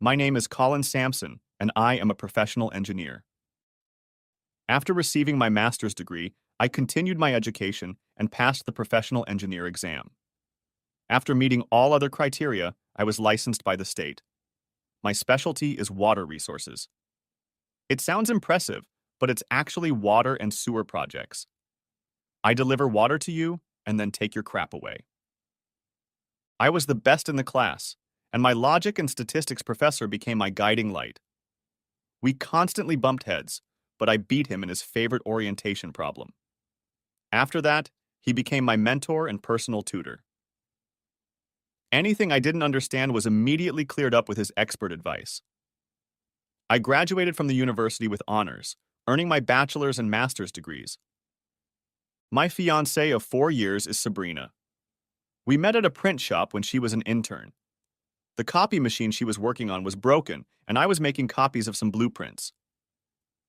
My name is Colin Sampson, and I am a professional engineer. After receiving my master's degree, I continued my education and passed the professional engineer exam. After meeting all other criteria, I was licensed by the state. My specialty is water resources. It sounds impressive, but it's actually water and sewer projects. I deliver water to you and then take your crap away. I was the best in the class, and my logic and statistics professor became my guiding light. We constantly bumped heads, but I beat him in his favorite orientation problem. After that, he became my mentor and personal tutor. Anything I didn't understand was immediately cleared up with his expert advice. I graduated from the university with honors, earning my bachelor's and master's degrees. My fiancée of 4 years is Sabrina. We met at a print shop when she was an intern. The copy machine she was working on was broken, and I was making copies of some blueprints.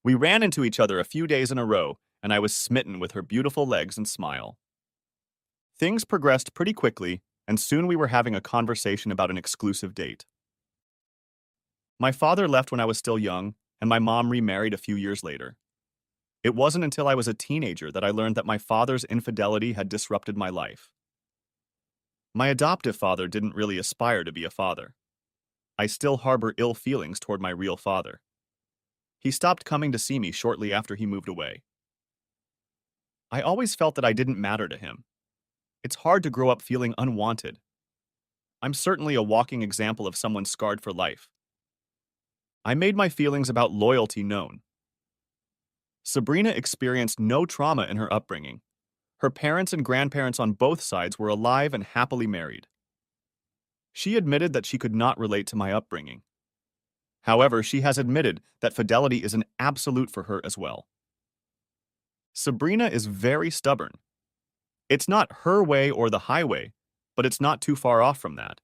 We ran into each other a few days in a row, and I was smitten with her beautiful legs and smile. Things progressed pretty quickly, and soon we were having a conversation about an exclusive date. My father left when I was still young, and my mom remarried a few years later. It wasn't until I was a teenager that I learned that my father's infidelity had disrupted my life. My adoptive father didn't really aspire to be a father. I still harbor ill feelings toward my real father. He stopped coming to see me shortly after he moved away. I always felt that I didn't matter to him. It's hard to grow up feeling unwanted. I'm certainly a walking example of someone scarred for life. I made my feelings about loyalty known. Sabrina experienced no trauma in her upbringing. Her parents and grandparents on both sides were alive and happily married. She admitted that she could not relate to my upbringing. However, she has admitted that fidelity is an absolute for her as well. Sabrina is very stubborn. It's not her way or the highway, but it's not too far off from that.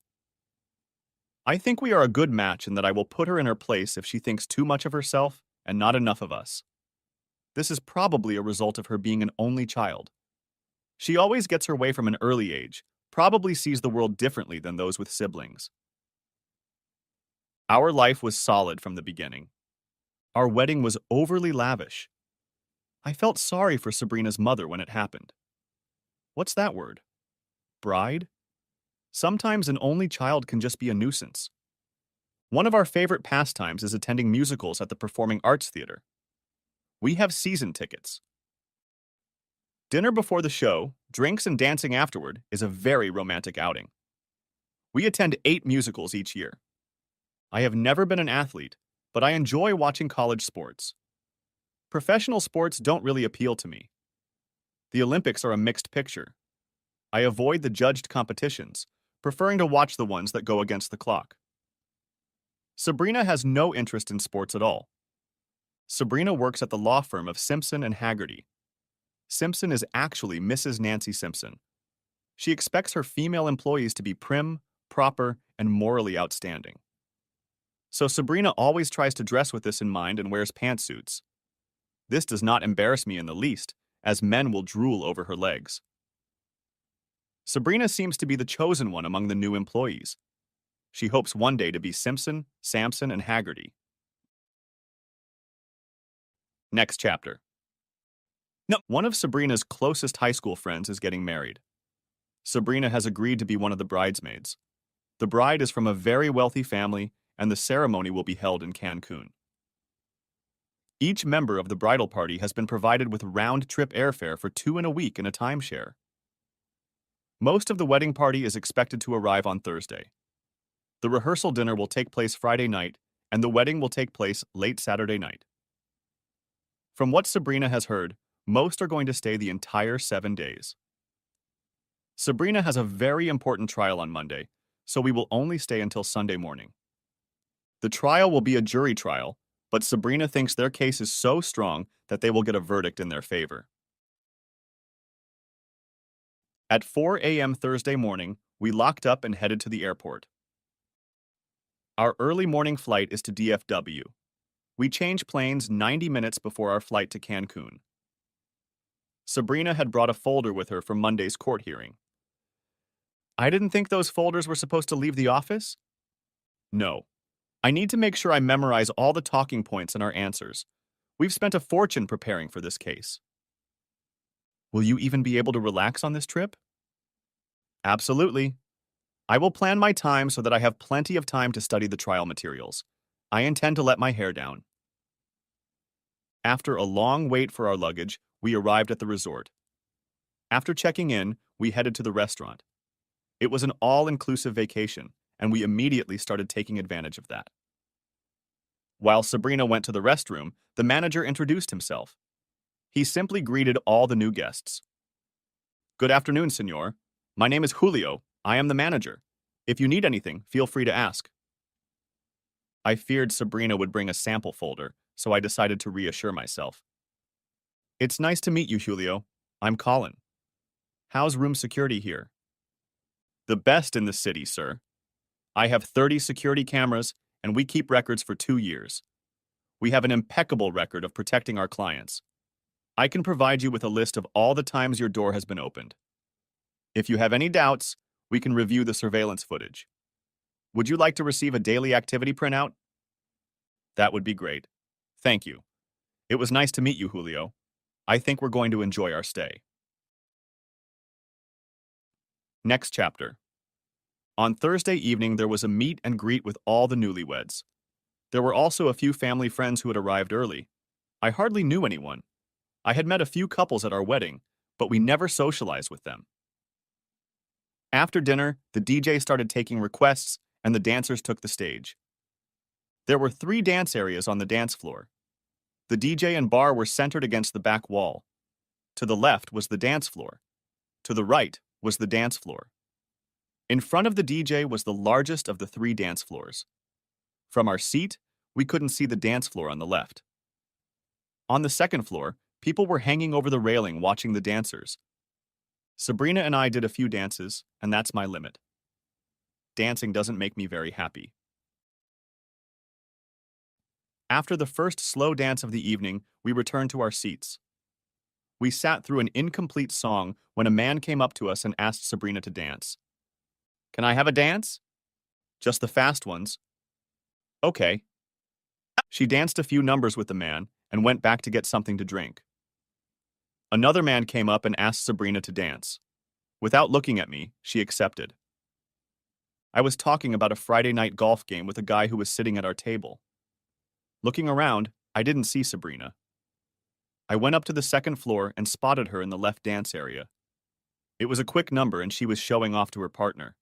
I think we are a good match and that I will put her in her place if she thinks too much of herself and not enough of us. This is probably a result of her being an only child. She always gets her way from an early age, probably sees the world differently than those with siblings. Our life was solid from the beginning. Our wedding was overly lavish. I felt sorry for Sabrina's mother when it happened. What's that word? Bride? Sometimes an only child can just be a nuisance. One of our favorite pastimes is attending musicals at the Performing Arts Theater. We have season tickets. Dinner before the show, drinks and dancing afterward is a very romantic outing. We attend 8 musicals each year. I have never been an athlete, but I enjoy watching college sports. Professional sports don't really appeal to me. The Olympics are a mixed picture. I avoid the judged competitions, preferring to watch the ones that go against the clock. Sabrina has no interest in sports at all. Sabrina works at the law firm of Simpson and Haggerty. Simpson is actually Mrs. Nancy Simpson. She expects her female employees to be prim, proper, and morally outstanding. So Sabrina always tries to dress with this in mind and wears pantsuits. This does not embarrass me in the least, as men will drool over her legs. Sabrina seems to be the chosen one among the new employees. She hopes one day to be Simpson, Sampson, and Haggerty. Next chapter. No, one of Sabrina's closest high school friends is getting married. Sabrina has agreed to be one of the bridesmaids. The bride is from a very wealthy family, and the ceremony will be held in Cancun. Each member of the bridal party has been provided with round-trip airfare for 2 in a week in a timeshare. Most of the wedding party is expected to arrive on Thursday. The rehearsal dinner will take place Friday night, and the wedding will take place late Saturday night. From what Sabrina has heard, most are going to stay the entire 7 days. Sabrina has a very important trial on Monday, so we will only stay until Sunday morning. The trial will be a jury trial, but Sabrina thinks their case is so strong that they will get a verdict in their favor. At 4 a.m. Thursday morning, we locked up and headed to the airport. Our early morning flight is to DFW. We change planes 90 minutes before our flight to Cancun. Sabrina had brought a folder with her from Monday's court hearing. I didn't think those folders were supposed to leave the office? No. I need to make sure I memorize all the talking points in our answers. We've spent a fortune preparing for this case. Will you even be able to relax on this trip? Absolutely. I will plan my time so that I have plenty of time to study the trial materials. I intend to let my hair down. After a long wait for our luggage, we arrived at the resort. After checking in, we headed to the restaurant. It was an all-inclusive vacation, and we immediately started taking advantage of that. While Sabrina went to the restroom, the manager introduced himself. He simply greeted all the new guests. Good afternoon, senor. My name is Julio. I am the manager. If you need anything, feel free to ask. I feared Sabrina would bring a sample folder, so I decided to reassure myself. It's nice to meet you, Julio. I'm Colin. How's room security here? The best in the city, sir. I have 30 security cameras, and we keep records for 2 years. We have an impeccable record of protecting our clients. I can provide you with a list of all the times your door has been opened. If you have any doubts, we can review the surveillance footage. Would you like to receive a daily activity printout? That would be great. Thank you. It was nice to meet you, Julio. I think we're going to enjoy our stay. Next chapter. On Thursday evening, there was a meet and greet with all the newlyweds. There were also a few family friends who had arrived early. I hardly knew anyone. I had met a few couples at our wedding, but we never socialized with them. After dinner, the DJ started taking requests, and the dancers took the stage. There were 3 dance areas on the dance floor. The DJ and bar were centered against the back wall. To the left was the dance floor. To the right was the dance floor. In front of the DJ was the largest of the 3 dance floors. From our seat, we couldn't see the dance floor on the left. On the second floor, people were hanging over the railing watching the dancers. Sabrina and I did a few dances, and that's my limit. Dancing doesn't make me very happy. After the first slow dance of the evening, we returned to our seats. We sat through an incomplete song when a man came up to us and asked Sabrina to dance. Can I have a dance? Just the fast ones. Okay. She danced a few numbers with the man and went back to get something to drink. Another man came up and asked Sabrina to dance. Without looking at me, she accepted. I was talking about a Friday night golf game with a guy who was sitting at our table. Looking around, I didn't see Sabrina. I went up to the second floor and spotted her in the left dance area. It was a quick number and she was showing off to her partner.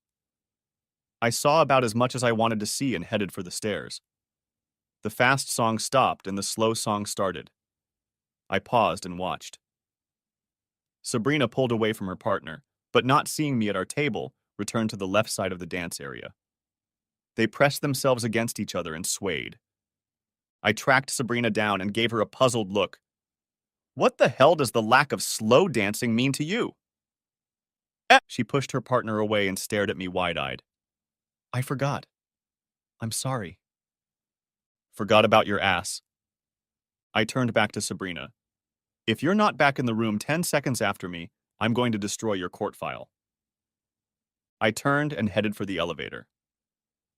I saw about as much as I wanted to see and headed for the stairs. The fast song stopped and the slow song started. I paused and watched. Sabrina pulled away from her partner, but not seeing me at our table, returned to the left side of the dance area. They pressed themselves against each other and swayed. I tracked Sabrina down and gave her a puzzled look. What the hell does the lack of slow dancing mean to you? She pushed her partner away and stared at me wide-eyed. I forgot. I'm sorry. Forgot about your ass. I turned back to Sabrina. If you're not back in the room 10 seconds after me, I'm going to destroy your court file. I turned and headed for the elevator.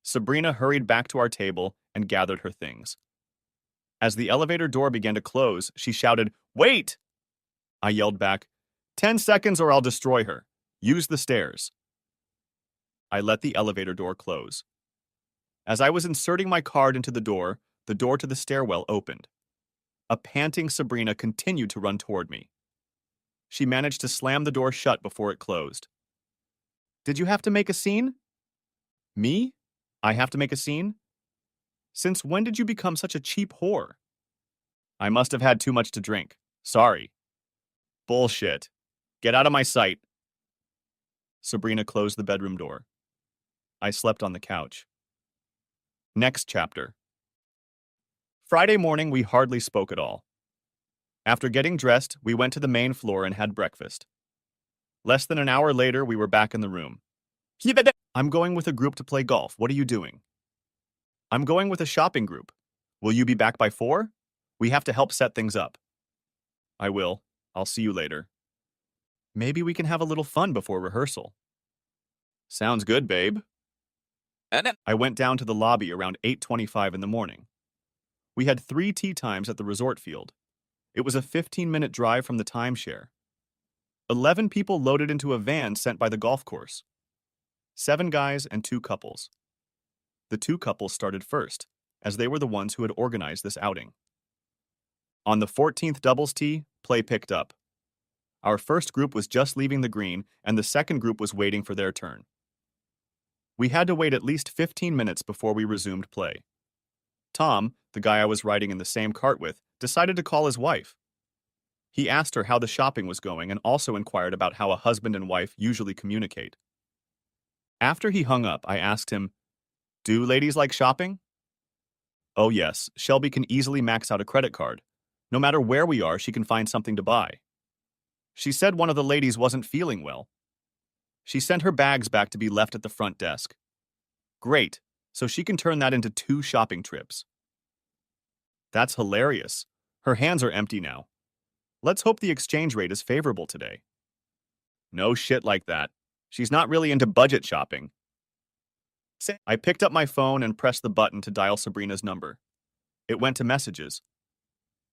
Sabrina hurried back to our table and gathered her things. As the elevator door began to close, she shouted, "Wait!" I yelled back, 10 seconds or I'll destroy her. Use the stairs. I let the elevator door close. As I was inserting my card into the door to the stairwell opened. A panting Sabrina continued to run toward me. She managed to slam the door shut before it closed. Did you have to make a scene? Me? I have to make a scene? Since when did you become such a cheap whore? I must have had too much to drink. Sorry. Bullshit. Get out of my sight. Sabrina closed the bedroom door. I slept on the couch. Next chapter. Friday morning, we hardly spoke at all. After getting dressed, we went to the main floor and had breakfast. Less than an hour later, we were back in the room. I'm going with a group to play golf. What are you doing? I'm going with a shopping group. Will you be back by 4? We have to help set things up. I will. I'll see you later. Maybe we can have a little fun before rehearsal. Sounds good, babe. I went down to the lobby around 8:25 in the morning. We had 3 tea times at the resort field. It was a 15-minute drive from the timeshare. 11 people loaded into a van sent by the golf course. 7 guys and 2 couples. The 2 couples started first, as they were the ones who had organized this outing. On the 14th doubles tee, play picked up. Our first group was just leaving the green, and the second group was waiting for their turn. We had to wait at least 15 minutes before we resumed play. Tom, the guy I was riding in the same cart with, decided to call his wife. He asked her how the shopping was going and also inquired about how a husband and wife usually communicate. After he hung up, I asked him, "Do ladies like shopping?" "Oh yes, Shelby can easily max out a credit card. No matter where we are, she can find something to buy. She said one of the ladies wasn't feeling well. She sent her bags back to be left at the front desk. Great, so she can turn that into 2 shopping trips." "That's hilarious. Her hands are empty now. Let's hope the exchange rate is favorable today." "No shit like that. She's not really into budget shopping." I picked up my phone and pressed the button to dial Sabrina's number. It went to messages.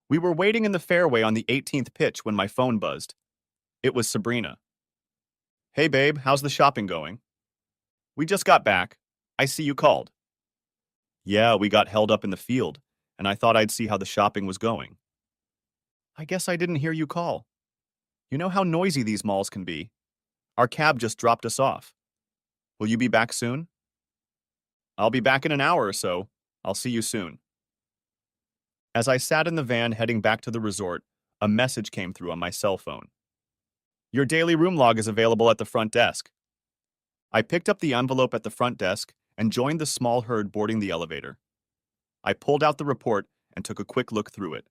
We were waiting in the fairway on the 18th pitch when my phone buzzed. It was Sabrina. "Hey babe, how's the shopping going?" "We just got back. I see you called." "Yeah, we got held up in the field, and I thought I'd see how the shopping was going." "I guess I didn't hear you call. You know how noisy these malls can be. Our cab just dropped us off. Will you be back soon?" "I'll be back in an hour or so. I'll see you soon." As I sat in the van heading back to the resort, a message came through on my cell phone. "Your daily room log is available at the front desk." I picked up the envelope at the front desk and joined the small herd boarding the elevator. I pulled out the report and took a quick look through it.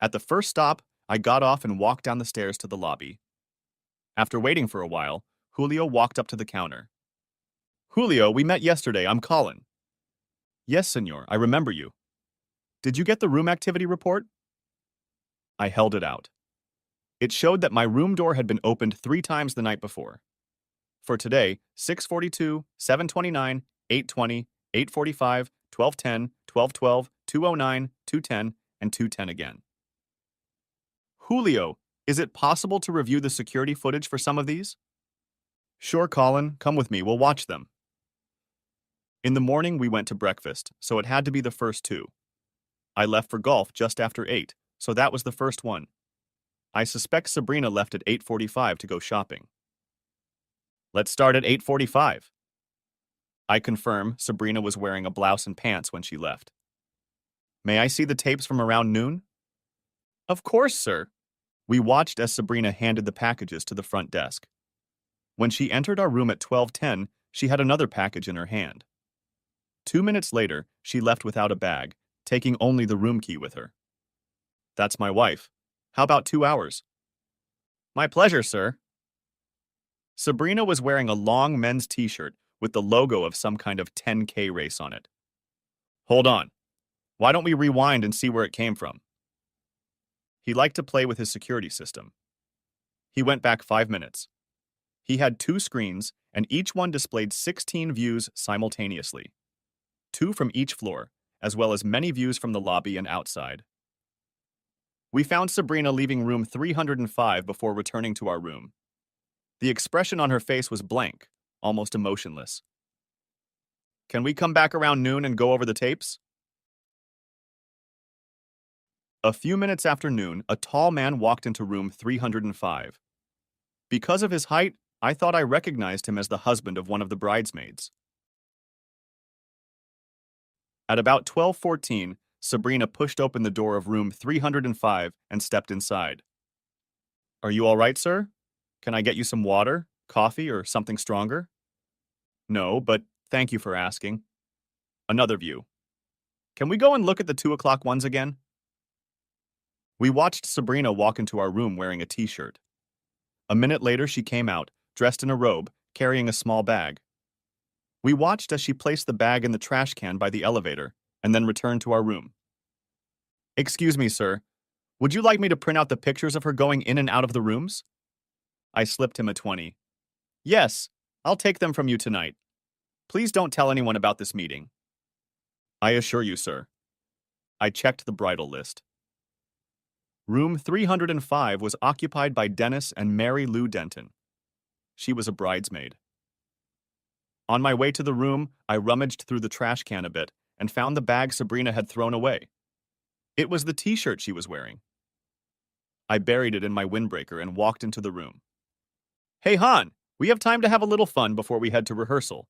At the first stop, I got off and walked down the stairs to the lobby. After waiting for a while, Julio walked up to the counter. "Julio, we met yesterday. I'm Colin." "Yes, senor, I remember you. Did you get the room activity report?" I held it out. It showed that my room door had been opened 3 times the night before. For today, 6:42, 7:29, 8:20, 8:45, 12:10, 12:12, 2:09, 2:10, and 2:10 again. "Julio, is it possible to review the security footage for some of these?" "Sure, Colin. Come with me. We'll watch them." In the morning, we went to breakfast, so it had to be the first 2. I left for golf just after 8, so that was the first one. I suspect Sabrina left at 8:45 to go shopping. "Let's start at 8:45. I confirm Sabrina was wearing a blouse and pants when she left. "May I see the tapes from around noon?" "Of course, sir." We watched as Sabrina handed the packages to the front desk. When she entered our room at 12:10, she had another package in her hand. 2 minutes later, she left without a bag, taking only the room key with her. "That's my wife. How about 2 hours?" "My pleasure, sir." Sabrina was wearing a long men's t-shirt with the logo of some kind of 10K race on it. "Hold on. Why don't we rewind and see where it came from?" He liked to play with his security system. He went back 5 minutes. He had 2 screens, and each one displayed 16 views simultaneously. 2 from each floor, as well as many views from the lobby and outside. We found Sabrina leaving room 305 before returning to our room. The expression on her face was blank, almost emotionless. "Can we come back around noon and go over the tapes?" A few minutes after noon, a tall man walked into room 305. Because of his height, I thought I recognized him as the husband of one of the bridesmaids. At about 12:14, Sabrina pushed open the door of room 305 and stepped inside. "Are you all right, sir? Can I get you some water, coffee, or something stronger?" "No, but thank you for asking." Another view. "Can we go and look at the 2 o'clock ones again?" We watched Sabrina walk into our room wearing a t-shirt. A minute later, she came out, dressed in a robe, carrying a small bag. We watched as she placed the bag in the trash can by the elevator, and then returned to our room. "Excuse me, sir. Would you like me to print out the pictures of her going in and out of the rooms?" I slipped him a 20. "Yes, I'll take them from you tonight." Please don't tell anyone about this meeting. I assure you, sir. I checked the bridal list. Room 305 was occupied by Dennis and Mary Lou Denton. She was a bridesmaid. On my way to the room, I rummaged through the trash can a bit and found the bag Sabrina had thrown away. It was the t-shirt she was wearing. I buried it in my windbreaker and walked into the room. Hey, Han, we have time to have a little fun before we head to rehearsal.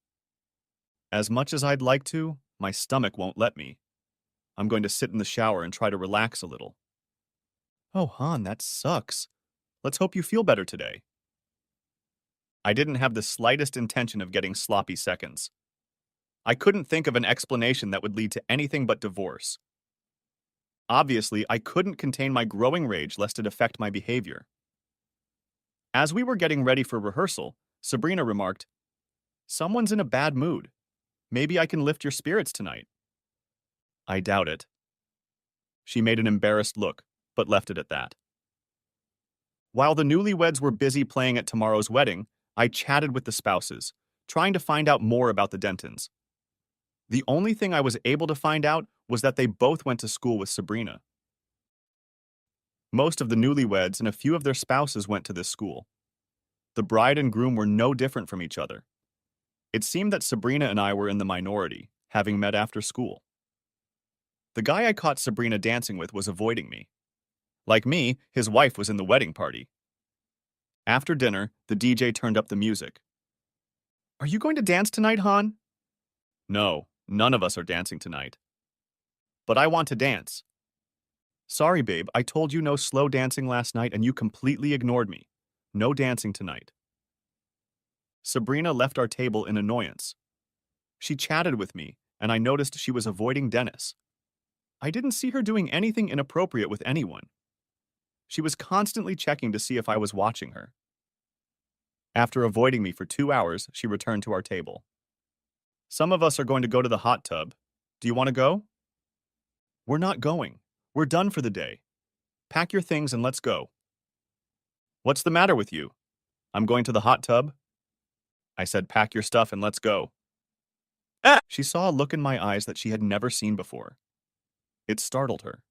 As much as I'd like to, my stomach won't let me. I'm going to sit in the shower and try to relax a little. Oh, Han, that sucks. Let's hope you feel better today. I didn't have the slightest intention of getting sloppy seconds. I couldn't think of an explanation that would lead to anything but divorce. Obviously, I couldn't contain my growing rage lest it affect my behavior. As we were getting ready for rehearsal, Sabrina remarked, "Someone's in a bad mood. Maybe I can lift your spirits tonight." I doubt it. She made an embarrassed look, but left it at that. While the newlyweds were busy playing at tomorrow's wedding, I chatted with the spouses, trying to find out more about the Dentons. The only thing I was able to find out was that they both went to school with Sabrina. Most of the newlyweds and a few of their spouses went to this school. The bride and groom were no different from each other. It seemed that Sabrina and I were in the minority, having met after school. The guy I caught Sabrina dancing with was avoiding me. Like me, his wife was in the wedding party. After dinner, the DJ turned up the music. "Are you going to dance tonight, Han?" "No, none of us are dancing tonight." "But I want to dance." "Sorry, babe, I told you no slow dancing last night and you completely ignored me. No dancing tonight." Sabrina left our table in annoyance. She chatted with me, and I noticed she was avoiding Dennis. I didn't see her doing anything inappropriate with anyone. She was constantly checking to see if I was watching her. After avoiding me for 2 hours, she returned to our table. "Some of us are going to go to the hot tub. Do you want to go?" "We're not going. We're done for the day. Pack your things and let's go." "What's the matter with you? I'm going to the hot tub." I said, "Pack your stuff and let's go." She saw a look in my eyes that she had never seen before. It startled her.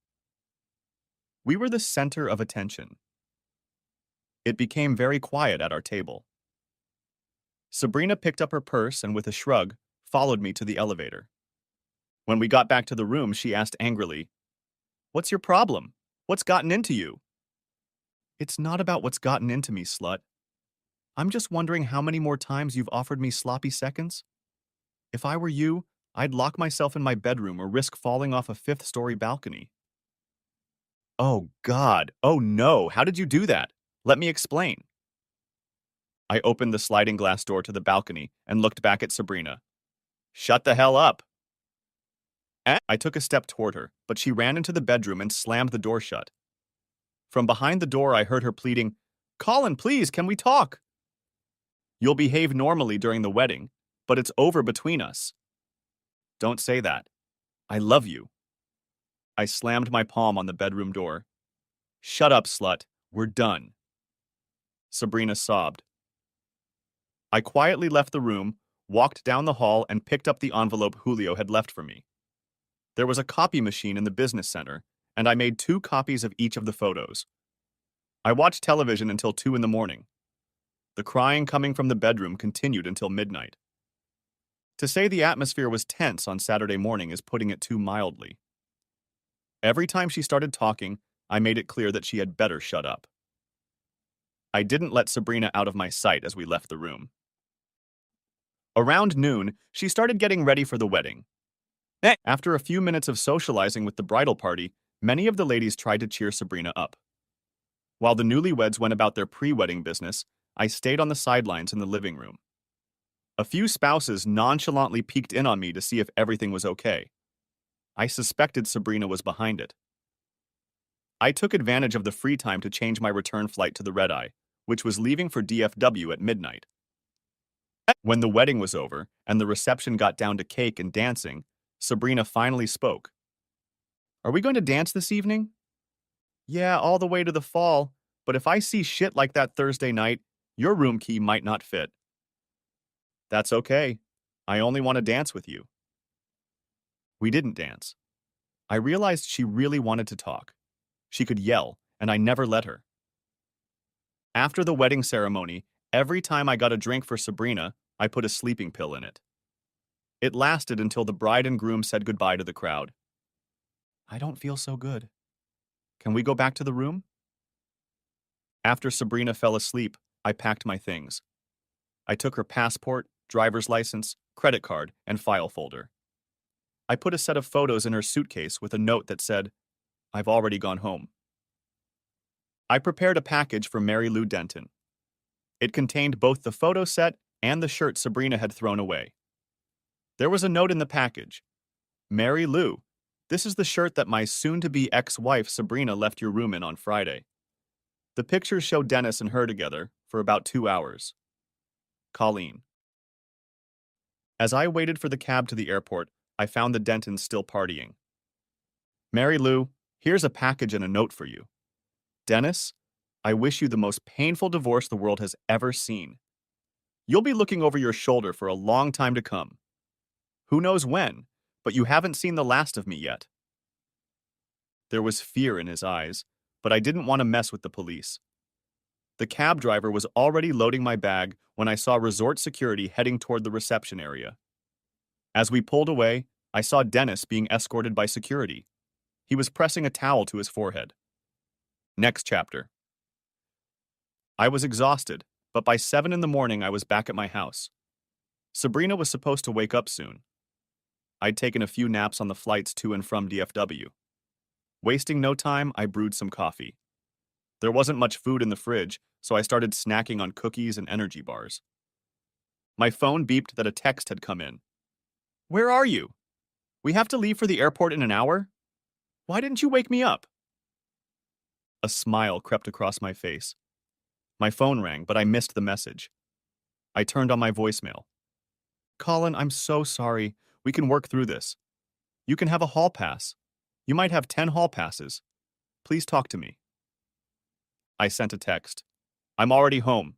We were the center of attention. It became very quiet at our table. Sabrina picked up her purse and with a shrug, followed me to the elevator. When we got back to the room, she asked angrily, "What's your problem? What's gotten into you?" "It's not about what's gotten into me, slut. I'm just wondering how many more times you've offered me sloppy seconds. If I were you, I'd lock myself in my bedroom or risk falling off a 5th-story balcony." "Oh, God. Oh, no. How did you do that? Let me explain." I opened the sliding glass door to the balcony and looked back at Sabrina. "Shut the hell up." I took a step toward her, but she ran into the bedroom and slammed the door shut. From behind the door, I heard her pleading, "Colin, please, can we talk?" "You'll behave normally during the wedding, but it's over between us." "Don't say that. I love you." I slammed my palm on the bedroom door. "Shut up, slut. We're done." Sabrina sobbed. I quietly left the room, walked down the hall, and picked up the envelope Julio had left for me. There was a copy machine in the business center, and I made 2 copies of each of the photos. I watched television until 2 in the morning. The crying coming from the bedroom continued until midnight. To say the atmosphere was tense on Saturday morning is putting it too mildly. Every time she started talking, I made it clear that she had better shut up. I didn't let Sabrina out of my sight as we left the room. Around noon, she started getting ready for the wedding. After a few minutes of socializing with the bridal party, many of the ladies tried to cheer Sabrina up. While the newlyweds went about their pre-wedding business, I stayed on the sidelines in the living room. A few spouses nonchalantly peeked in on me to see if everything was okay. I suspected Sabrina was behind it. I took advantage of the free time to change my return flight to the red-eye, which was leaving for DFW at midnight. When the wedding was over and the reception got down to cake and dancing, Sabrina finally spoke. "Are we going to dance this evening?" "Yeah, all the way to the fall, but if I see shit like that Thursday night, your room key might not fit." "That's okay. I only want to dance with you. We didn't dance. I realized she really wanted to talk. She could yell, and I never let her. After the wedding ceremony, every time I got a drink for Sabrina, I put a sleeping pill in it. It lasted until the bride and groom said goodbye to the crowd. I don't feel so good. Can we go back to the room? After Sabrina fell asleep, I packed my things. I took her passport, driver's license, credit card, and file folder. I put a set of photos in her suitcase with a note that said, "I've already gone home." I prepared a package for Mary Lou Denton. It contained both the photo set and the shirt Sabrina had thrown away. There was a note in the package. "Mary Lou, this is the shirt that my soon-to-be ex-wife Sabrina left your room in on Friday." The pictures show Dennis and her together for about 2 hours. Colleen. As I waited for the cab to the airport, I found the Dentons still partying. "Mary Lou, here's a package and a note for you. Dennis, I wish you the most painful divorce the world has ever seen. You'll be looking over your shoulder for a long time to come. Who knows when, but you haven't seen the last of me yet." There was fear in his eyes, but I didn't want to mess with the police. The cab driver was already loading my bag when I saw resort security heading toward the reception area. As we pulled away, I saw Dennis being escorted by security. He was pressing a towel to his forehead. Next chapter. I was exhausted, but by 7 in the morning I was back at my house. Sabrina was supposed to wake up soon. I'd taken a few naps on the flights to and from DFW. Wasting no time, I brewed some coffee. There wasn't much food in the fridge, so I started snacking on cookies and energy bars. My phone beeped that a text had come in. "Where are you? We have to leave for the airport in an hour? Why didn't you wake me up?" A smile crept across my face. My phone rang, but I missed the message. I turned on my voicemail. "Colin, I'm so sorry. We can work through this. You can have a hall pass. You might have 10 hall passes. Please talk to me." I sent a text. "I'm already home.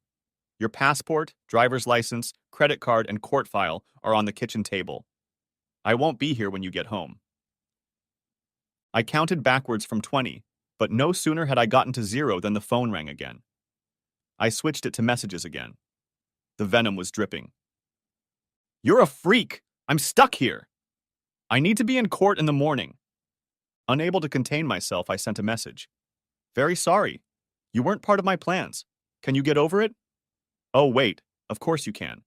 Your passport, driver's license, credit card, and court file are on the kitchen table. I won't be here when you get home." I counted backwards from 20, but no sooner had I gotten to 0 than the phone rang again. I switched it to messages again. The venom was dripping. "You're a freak! I'm stuck here! I need to be in court in the morning." Unable to contain myself, I sent a message. "Very sorry. You weren't part of my plans. Can you get over it?" "Oh, wait. Of course you can.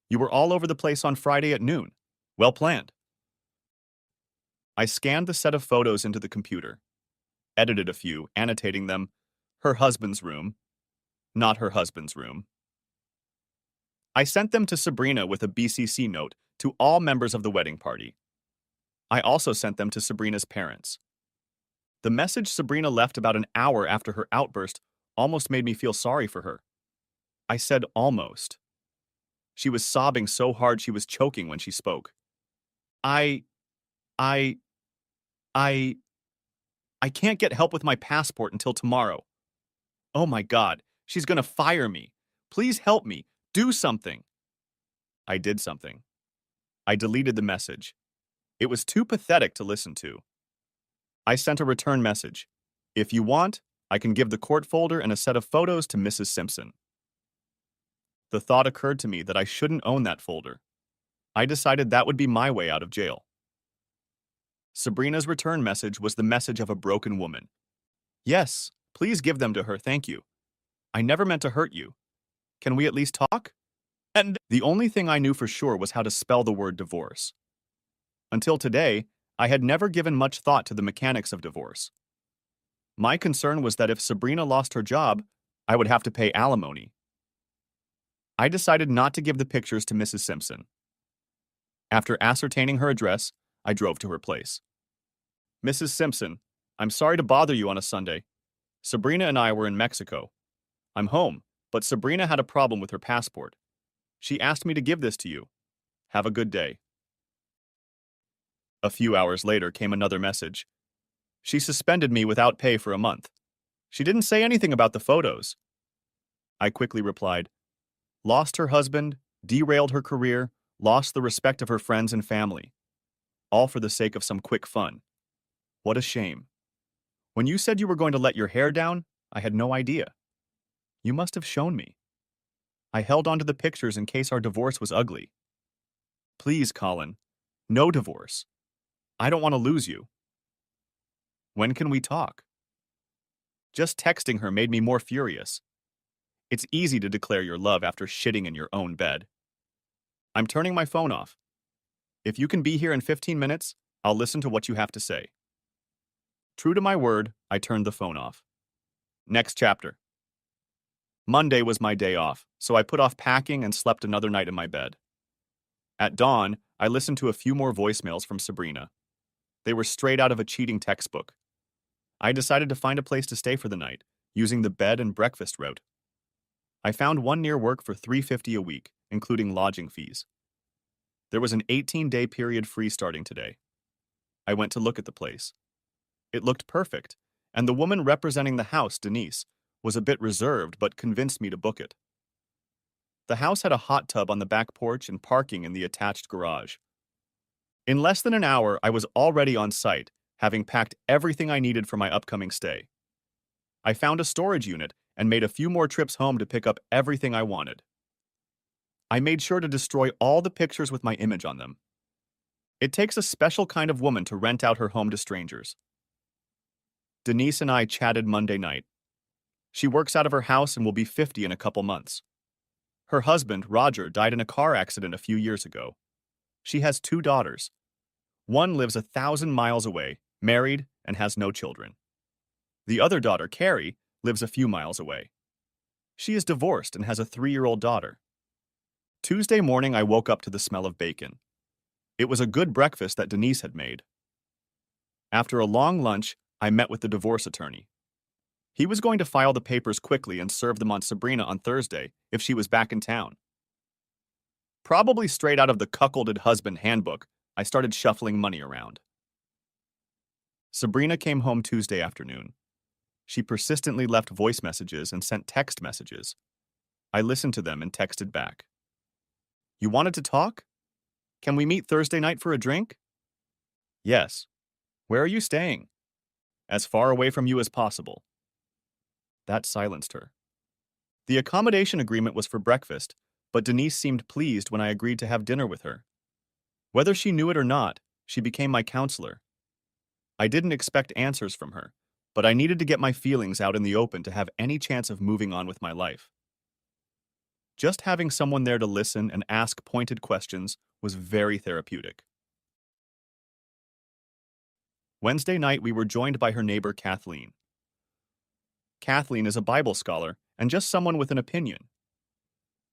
You were all over the place on Friday at noon. Well planned." I scanned the set of photos into the computer, edited a few, annotating them, "Her husband's room," "Not her husband's room." I sent them to Sabrina with a BCC note to all members of the wedding party. I also sent them to Sabrina's parents. The message Sabrina left about an hour after her outburst almost made me feel sorry for her. I said almost. She was sobbing so hard she was choking when she spoke. I I can't get help with my passport until tomorrow. Oh my God, she's gonna fire me. Please help me. Do something." I did something. I deleted the message. It was too pathetic to listen to. I sent a return message. "If you want, I can give the court folder and a set of photos to Mrs. Simpson." The thought occurred to me that I shouldn't own that folder. I decided that would be my way out of jail. Sabrina's return message was the message of a broken woman. "Yes, please give them to her, thank you. I never meant to hurt you. Can we at least talk?" And the only thing I knew for sure was how to spell the word divorce. Until today, I had never given much thought to the mechanics of divorce. My concern was that if Sabrina lost her job, I would have to pay alimony. I decided not to give the pictures to Mrs. Simpson. After ascertaining her address, I drove to her place. "Mrs. Simpson, I'm sorry to bother you on a Sunday. Sabrina and I were in Mexico. I'm home, but Sabrina had a problem with her passport. She asked me to give this to you. Have a good day." A few hours later came another message. "She suspended me without pay for a month. She didn't say anything about the photos." I quickly replied, "Lost her husband, derailed her career, lost the respect of her friends and family, all for the sake of some quick fun. What a shame. When you said you were going to let your hair down, I had no idea. You must have shown me. I held onto the pictures in case our divorce was ugly. Please, Colin, no divorce. I don't want to lose you. When can we talk? Just texting her made me more furious. It's easy to declare your love after shitting in your own bed. I'm turning my phone off. If you can be here in 15 minutes, I'll listen to what you have to say. True to my word, I turned the phone off. Next chapter. Monday was my day off, so I put off packing and slept another night in my bed. At dawn, I listened to a few more voicemails from Sabrina. They were straight out of a cheating textbook. I decided to find a place to stay for the night, using the bed and breakfast route. I found one near work for $3.50 a week, including lodging fees. There was an 18-day period free starting today. I went to look at the place. It looked perfect, and the woman representing the house, Denise, was a bit reserved but convinced me to book it. The house had a hot tub on the back porch and parking in the attached garage. In less than an hour, I was already on site, having packed everything I needed for my upcoming stay. I found a storage unit and made a few more trips home to pick up everything I wanted. I made sure to destroy all the pictures with my image on them. It takes a special kind of woman to rent out her home to strangers. Denise and I chatted Monday night. She works out of her house and will be 50 in a couple months. Her husband, Roger, died in a car accident a few years ago. She has 2 daughters. One lives 1,000 miles away, married, and has no children. The other daughter, Carrie, lives a few miles away. She is divorced and has a 3-year-old daughter. Tuesday morning, I woke up to the smell of bacon. It was a good breakfast that Denise had made. After a long lunch, I met with the divorce attorney. He was going to file the papers quickly and serve them on Sabrina on Thursday if she was back in town. Probably straight out of the cuckolded husband handbook, I started shuffling money around. Sabrina came home Tuesday afternoon. She persistently left voice messages and sent text messages. I listened to them and texted back. You wanted to talk? Can we meet Thursday night for a drink? Yes. Where are you staying? As far away from you as possible. That silenced her. The accommodation agreement was for breakfast, but Denise seemed pleased when I agreed to have dinner with her. Whether she knew it or not, she became my counselor. I didn't expect answers from her, but I needed to get my feelings out in the open to have any chance of moving on with my life. Just having someone there to listen and ask pointed questions was very therapeutic. Wednesday night, we were joined by her neighbor, Kathleen. Kathleen is a Bible scholar and just someone with an opinion.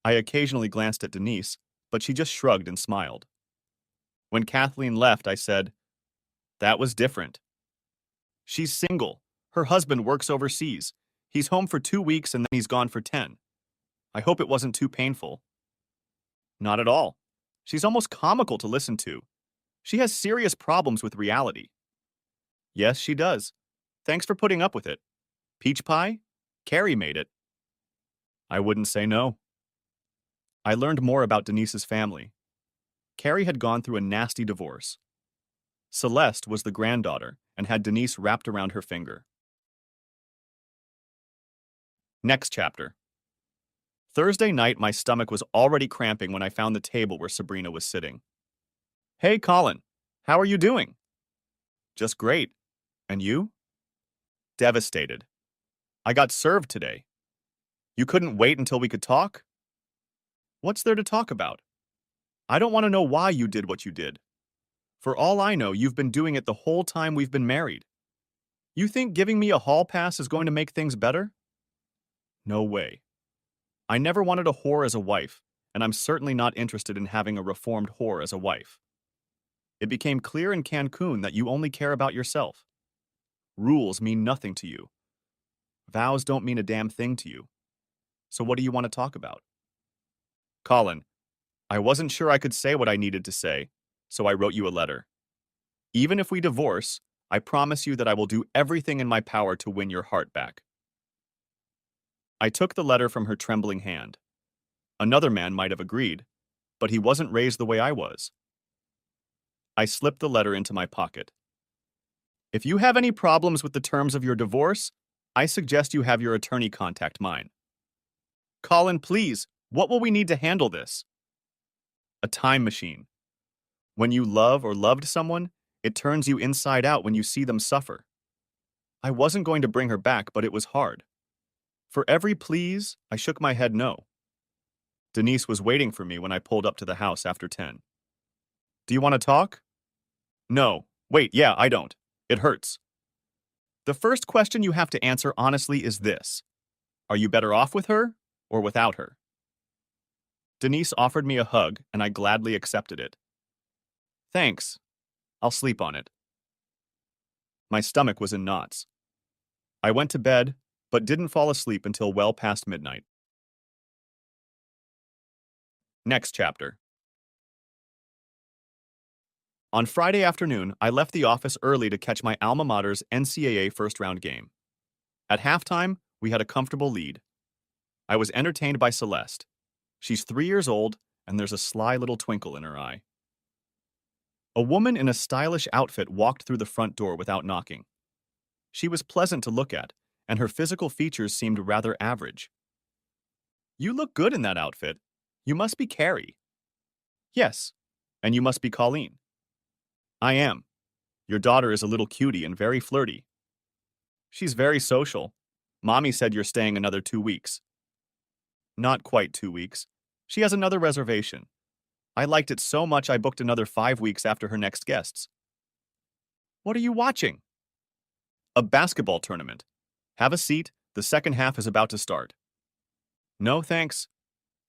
I occasionally glanced at Denise, but she just shrugged and smiled. When Kathleen left, I said, "That was different. She's single. Her husband works overseas. He's home for 2 weeks and then he's gone for 10. I hope it wasn't too painful." Not at all. She's almost comical to listen to. She has serious problems with reality. Yes, she does. Thanks for putting up with it. Peach pie? Carrie made it. I wouldn't say no. I learned more about Denise's family. Carrie had gone through a nasty divorce. Celeste was the granddaughter and had Denise wrapped around her finger. Next chapter. Thursday night, my stomach was already cramping when I found the table where Sabrina was sitting. Hey, Colin. How are you doing? Just great. And you? Devastated. I got served today. You couldn't wait until we could talk? What's there to talk about? I don't want to know why you did what you did. For all I know, you've been doing it the whole time we've been married. You think giving me a hall pass is going to make things better? No way. I never wanted a whore as a wife, and I'm certainly not interested in having a reformed whore as a wife. It became clear in Cancun that you only care about yourself. Rules mean nothing to you. Vows don't mean a damn thing to you. So what do you want to talk about? Colin, I wasn't sure I could say what I needed to say, so I wrote you a letter. Even if we divorce, I promise you that I will do everything in my power to win your heart back. I took the letter from her trembling hand. Another man might have agreed, but he wasn't raised the way I was. I slipped the letter into my pocket. If you have any problems with the terms of your divorce, I suggest you have your attorney contact mine. Colin, please, what will we need to handle this? A time machine. When you love or loved someone, it turns you inside out when you see them suffer. I wasn't going to bring her back, but it was hard. For every please, I shook my head no. Denise was waiting for me when I pulled up to the house after 10. Do you want to talk? No. Wait, yeah, I don't. It hurts. The first question you have to answer honestly is this. Are you better off with her or without her? Denise offered me a hug, and I gladly accepted it. Thanks. I'll sleep on it. My stomach was in knots. I went to bed, but didn't fall asleep until well past midnight. Next chapter. On Friday afternoon, I left the office early to catch my alma mater's NCAA first-round game. At halftime, we had a comfortable lead. I was entertained by Celeste. She's 3 years old, and there's a sly little twinkle in her eye. A woman in a stylish outfit walked through the front door without knocking. She was pleasant to look at, and her physical features seemed rather average. You look good in that outfit. You must be Carrie. Yes, and you must be Colleen. I am. Your daughter is a little cutie and very flirty. She's very social. Mommy said you're staying another 2 weeks. Not quite 2 weeks. She has another reservation. I liked it so much I booked another 5 weeks after her next guests. What are you watching? A basketball tournament. Have a seat, the second half is about to start. No, thanks.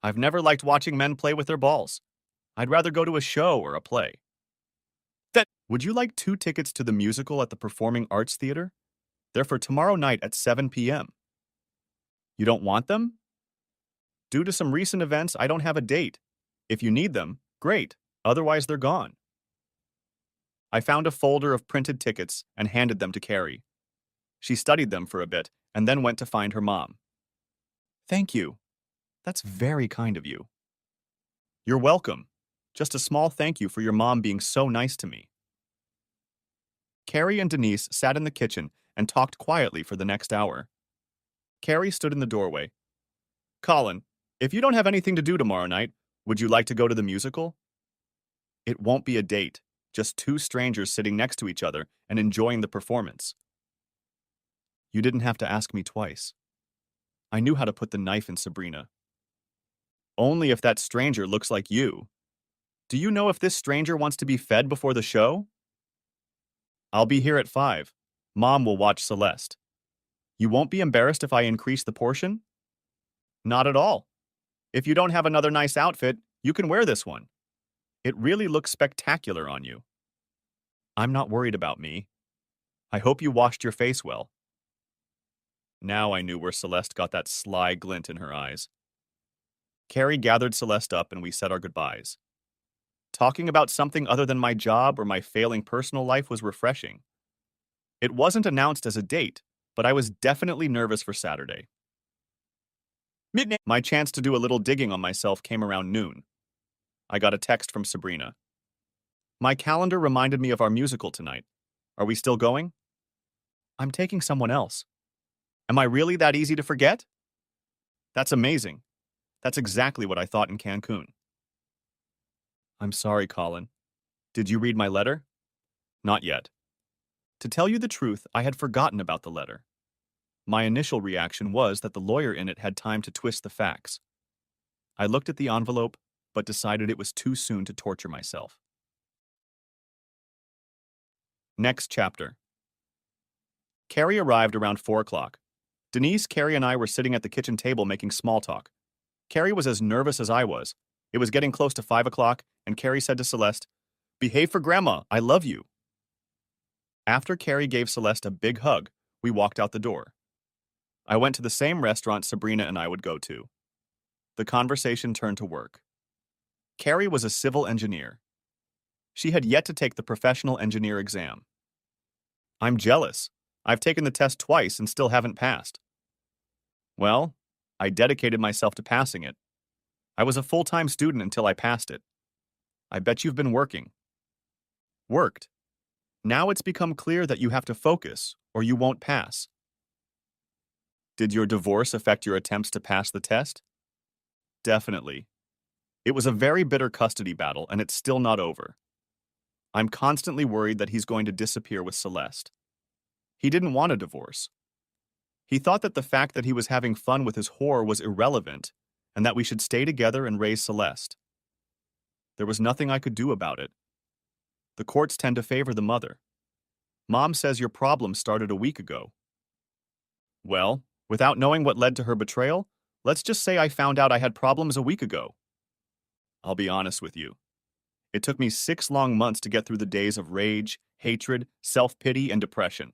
I've never liked watching men play with their balls. I'd rather go to a show or a play. Would you like 2 tickets to the musical at the Performing Arts Theater? They're for tomorrow night at 7 p.m. You don't want them? Due to some recent events, I don't have a date. If you need them, great. Otherwise, they're gone. I found a folder of printed tickets and handed them to Carrie. She studied them for a bit and then went to find her mom. Thank you. That's very kind of you. You're welcome. Just a small thank you for your mom being so nice to me. Carrie and Denise sat in the kitchen and talked quietly for the next hour. Carrie stood in the doorway. Colin, if you don't have anything to do tomorrow night, would you like to go to the musical? It won't be a date, just 2 strangers sitting next to each other and enjoying the performance. You didn't have to ask me twice. I knew how to put the knife in Sabrina. Only if that stranger looks like you. Do you know if this stranger wants to be fed before the show? I'll be here at 5. Mom will watch Celeste. You won't be embarrassed if I increase the portion? Not at all. If you don't have another nice outfit, you can wear this one. It really looks spectacular on you. I'm not worried about me. I hope you washed your face well. Now I knew where Celeste got that sly glint in her eyes. Carrie gathered Celeste up and we said our goodbyes. Talking about something other than my job or my failing personal life was refreshing. It wasn't announced as a date, but I was definitely nervous for Saturday. Midnight. My chance to do a little digging on myself came around noon. I got a text from Sabrina. My calendar reminded me of our musical tonight. Are we still going? I'm taking someone else. Am I really that easy to forget? That's amazing. That's exactly what I thought in Cancun. I'm sorry, Colin. Did you read my letter? Not yet. To tell you the truth, I had forgotten about the letter. My initial reaction was that the lawyer in it had time to twist the facts. I looked at the envelope, but decided it was too soon to torture myself. Next chapter. Carrie arrived around 4 o'clock. Denise, Carrie, and I were sitting at the kitchen table making small talk. Carrie was as nervous as I was. It was getting close to 5 o'clock, and Carrie said to Celeste, "Behave for Grandma, I love you." After Carrie gave Celeste a big hug, we walked out the door. I went to the same restaurant Sabrina and I would go to. The conversation turned to work. Carrie was a civil engineer. She had yet to take the professional engineer exam. I'm jealous. I've taken the test twice and still haven't passed. Well, I dedicated myself to passing it. I was a full-time student until I passed it. I bet you've been working. Worked. Now it's become clear that you have to focus, or you won't pass. Did your divorce affect your attempts to pass the test? Definitely. It was a very bitter custody battle, and it's still not over. I'm constantly worried that he's going to disappear with Celeste. He didn't want a divorce. He thought that the fact that he was having fun with his whore was irrelevant, and that we should stay together and raise Celeste. There was nothing I could do about it. The courts tend to favor the mother. Mom says your problem started a week ago. Well, without knowing what led to her betrayal, let's just say I found out I had problems a week ago. I'll be honest with you. It took me 6 long months to get through the days of rage, hatred, self-pity, and depression.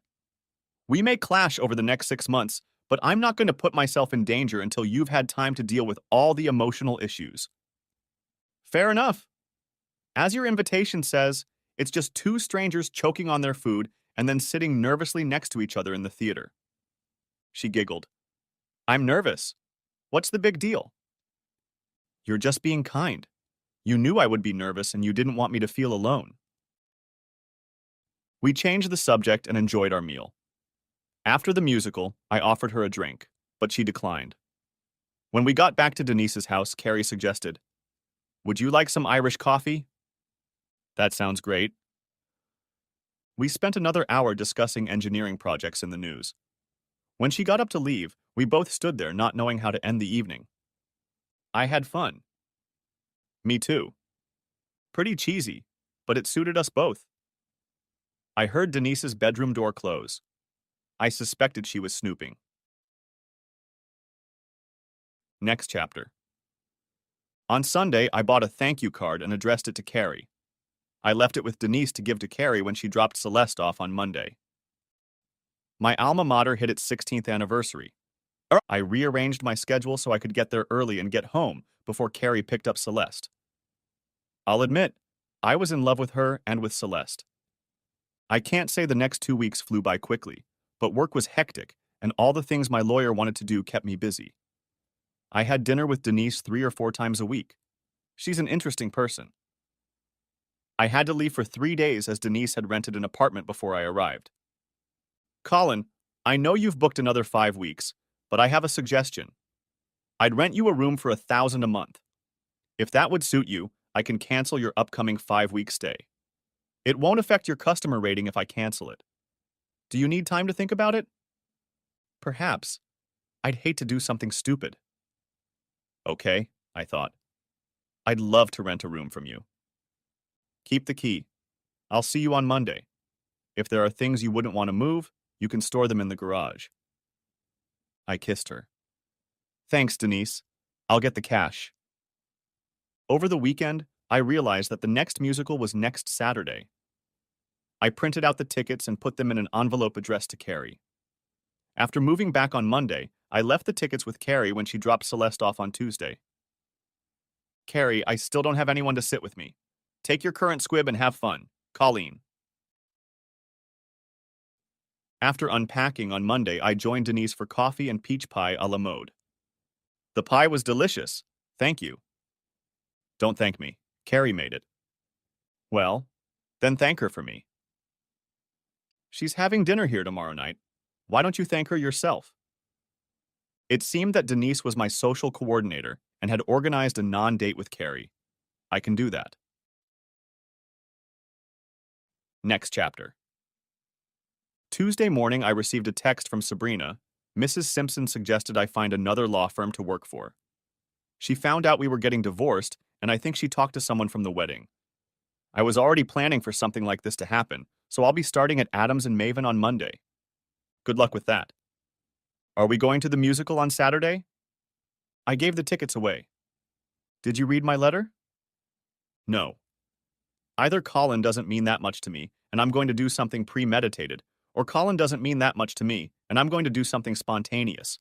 We may clash over the next 6 months, but I'm not going to put myself in danger until you've had time to deal with all the emotional issues. Fair enough. As your invitation says, it's just 2 strangers choking on their food and then sitting nervously next to each other in the theater. She giggled. I'm nervous. What's the big deal? You're just being kind. You knew I would be nervous and you didn't want me to feel alone. We changed the subject and enjoyed our meal. After the musical, I offered her a drink, but she declined. When we got back to Denise's house, Carrie suggested, would you like some Irish coffee? That sounds great. We spent another hour discussing engineering projects in the news. When she got up to leave, we both stood there not knowing how to end the evening. I had fun. Me too. Pretty cheesy, but it suited us both. I heard Denise's bedroom door close. I suspected she was snooping. Next chapter. On Sunday, I bought a thank you card and addressed it to Carrie. I left it with Denise to give to Carrie when she dropped Celeste off on Monday. My alma mater hit its 16th anniversary. I rearranged my schedule so I could get there early and get home before Carrie picked up Celeste. I'll admit, I was in love with her and with Celeste. I can't say the next 2 weeks flew by quickly, but work was hectic, and all the things my lawyer wanted to do kept me busy. I had dinner with Denise 3 or 4 times a week. She's an interesting person. I had to leave for 3 days as Denise had rented an apartment before I arrived. Colin, I know you've booked another 5 weeks, but I have a suggestion. I'd rent you a room for $1,000 a month. If that would suit you, I can cancel your upcoming 5-week stay. It won't affect your customer rating if I cancel it. Do you need time to think about it? Perhaps. I'd hate to do something stupid. Okay, I thought. I'd love to rent a room from you. Keep the key. I'll see you on Monday. If there are things you wouldn't want to move, you can store them in the garage. I kissed her. Thanks, Denise. I'll get the cash. Over the weekend, I realized that the next musical was next Saturday. I printed out the tickets and put them in an envelope addressed to Carrie. After moving back on Monday, I left the tickets with Carrie when she dropped Celeste off on Tuesday. Carrie, I still don't have anyone to sit with me. Take your current squib and have fun. Colleen. After unpacking on Monday, I joined Denise for coffee and peach pie a la mode. The pie was delicious. Thank you. Don't thank me. Carrie made it. Well, then thank her for me. She's having dinner here tomorrow night. Why don't you thank her yourself? It seemed that Denise was my social coordinator and had organized a non-date with Carrie. I can do that. Next chapter. Tuesday morning, I received a text from Sabrina. Mrs. Simpson suggested I find another law firm to work for. She found out we were getting divorced, and I think she talked to someone from the wedding. I was already planning for something like this to happen, so I'll be starting at Adams and Maven on Monday. Good luck with that. Are we going to the musical on Saturday? I gave the tickets away. Did you read my letter? No. Either Colin doesn't mean that much to me, and I'm going to do something premeditated, or Colin doesn't mean that much to me, and I'm going to do something spontaneous.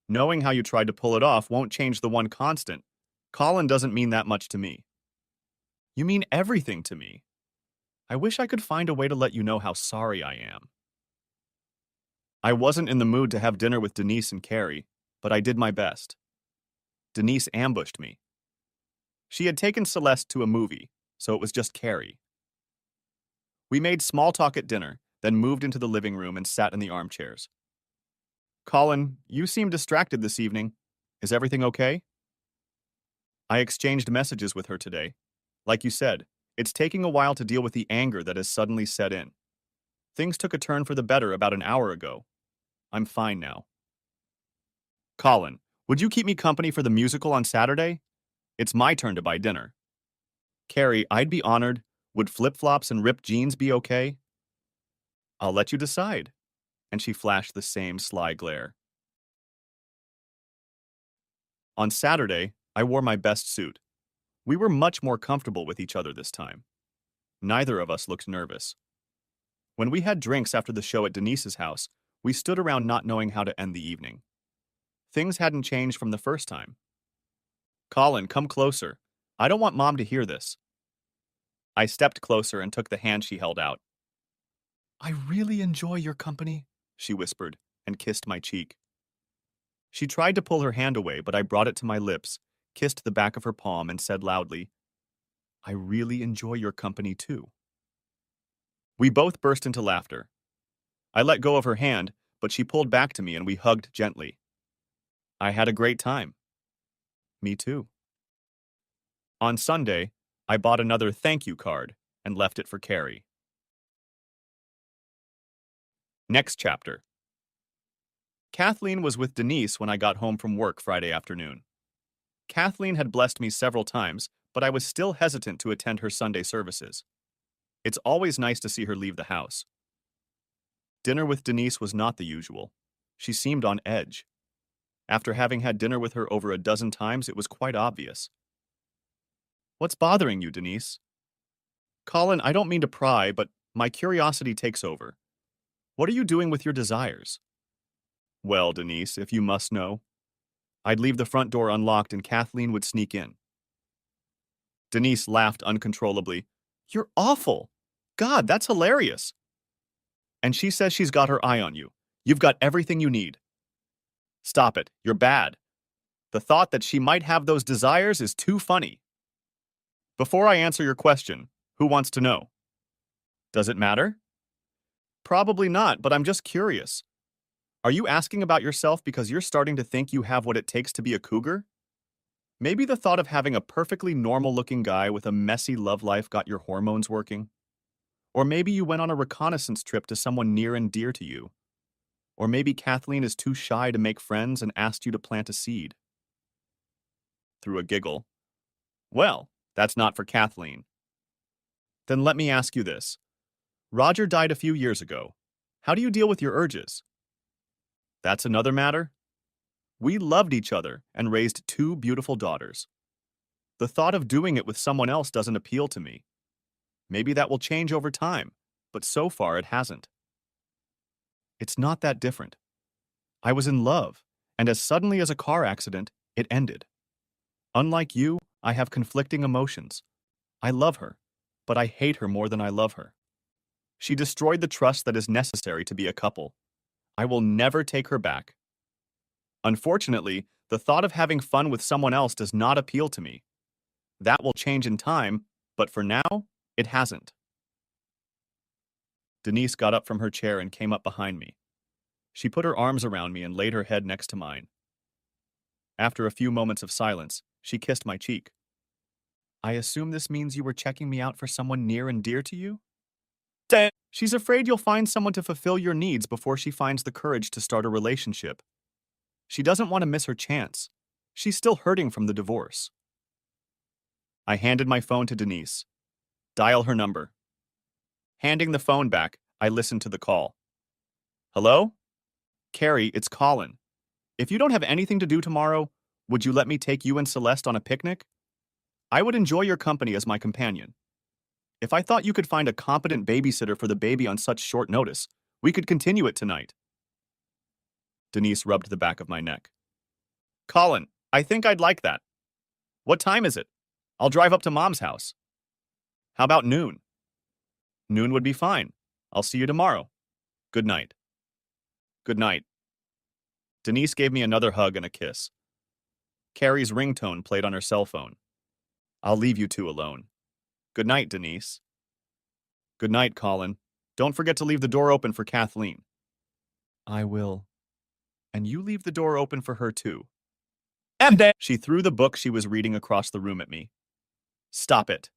Knowing how you tried to pull it off won't change the one constant. Colin doesn't mean that much to me. You mean everything to me. I wish I could find a way to let you know how sorry I am. I wasn't in the mood to have dinner with Denise and Carrie, but I did my best. Denise ambushed me. She had taken Celeste to a movie, so it was just Carrie. We made small talk at dinner, then moved into the living room and sat in the armchairs. Colin, you seem distracted this evening. Is everything okay? I exchanged messages with her today. Like you said, it's taking a while to deal with the anger that has suddenly set in. Things took a turn for the better about an hour ago. I'm fine now. Colin, would you keep me company for the musical on Saturday? It's my turn to buy dinner. Carrie, I'd be honored. Would flip-flops and ripped jeans be okay? I'll let you decide. And she flashed the same sly glare. On Saturday, I wore my best suit. We were much more comfortable with each other this time. Neither of us looked nervous. When we had drinks after the show at Denise's house, we stood around not knowing how to end the evening. Things hadn't changed from the first time. Colin, come closer. I don't want Mom to hear this. I stepped closer and took the hand she held out. I really enjoy your company, she whispered, and kissed my cheek. She tried to pull her hand away, but I brought it to my lips, kissed the back of her palm, and said loudly, I really enjoy your company too. We both burst into laughter. I let go of her hand, but she pulled back to me and we hugged gently. I had a great time. Me too. On Sunday, I bought another thank you card and left it for Carrie. Next chapter. Kathleen was with Denise when I got home from work Friday afternoon. Kathleen had blessed me several times, but I was still hesitant to attend her Sunday services. It's always nice to see her leave the house. Dinner with Denise was not the usual. She seemed on edge. After having had dinner with her over a dozen times, it was quite obvious. What's bothering you, Denise? Colin, I don't mean to pry, but my curiosity takes over. What are you doing with your desires? Well, Denise, if you must know, I'd leave the front door unlocked and Kathleen would sneak in. Denise laughed uncontrollably. You're awful. God, that's hilarious. And she says she's got her eye on you. You've got everything you need. Stop it. You're bad. The thought that she might have those desires is too funny. Before I answer your question, who wants to know? Does it matter? Probably not, but I'm just curious. Are you asking about yourself because you're starting to think you have what it takes to be a cougar? Maybe the thought of having a perfectly normal-looking guy with a messy love life got your hormones working? Or maybe you went on a reconnaissance trip to someone near and dear to you. Or maybe Kathleen is too shy to make friends and asked you to plant a seed. Through a giggle. Well, that's not for Kathleen. Then let me ask you this. Roger died a few years ago. How do you deal with your urges? That's another matter. We loved each other and raised two beautiful daughters. The thought of doing it with someone else doesn't appeal to me. Maybe that will change over time, but so far it hasn't. It's not that different. I was in love, and as suddenly as a car accident, it ended. Unlike you, I have conflicting emotions. I love her, but I hate her more than I love her. She destroyed the trust that is necessary to be a couple. I will never take her back. Unfortunately, the thought of having fun with someone else does not appeal to me. That will change in time, but for now, it hasn't. Denise got up from her chair and came up behind me. She put her arms around me and laid her head next to mine. After a few moments of silence, she kissed my cheek. I assume this means you were checking me out for someone near and dear to you? She's afraid you'll find someone to fulfill your needs before she finds the courage to start a relationship. She doesn't want to miss her chance. She's still hurting from the divorce. I handed my phone to Denise. Dial her number. Handing the phone back, I listened to the call. Hello? Carrie, it's Colin. If you don't have anything to do tomorrow, would you let me take you and Celeste on a picnic? I would enjoy your company as my companion. If I thought you could find a competent babysitter for the baby on such short notice, we could continue it tonight. Denise rubbed the back of my neck. Colin, I think I'd like that. What time is it? I'll drive up to Mom's house. How about noon? Noon would be fine. I'll see you tomorrow. Good night. Good night. Denise gave me another hug and a kiss. Carrie's ringtone played on her cell phone. I'll leave you two alone. Good night, Denise. Good night, Colin. Don't forget to leave the door open for Kathleen. I will. And you leave the door open for her, too. And then she threw the book she was reading across the room at me. Stop it.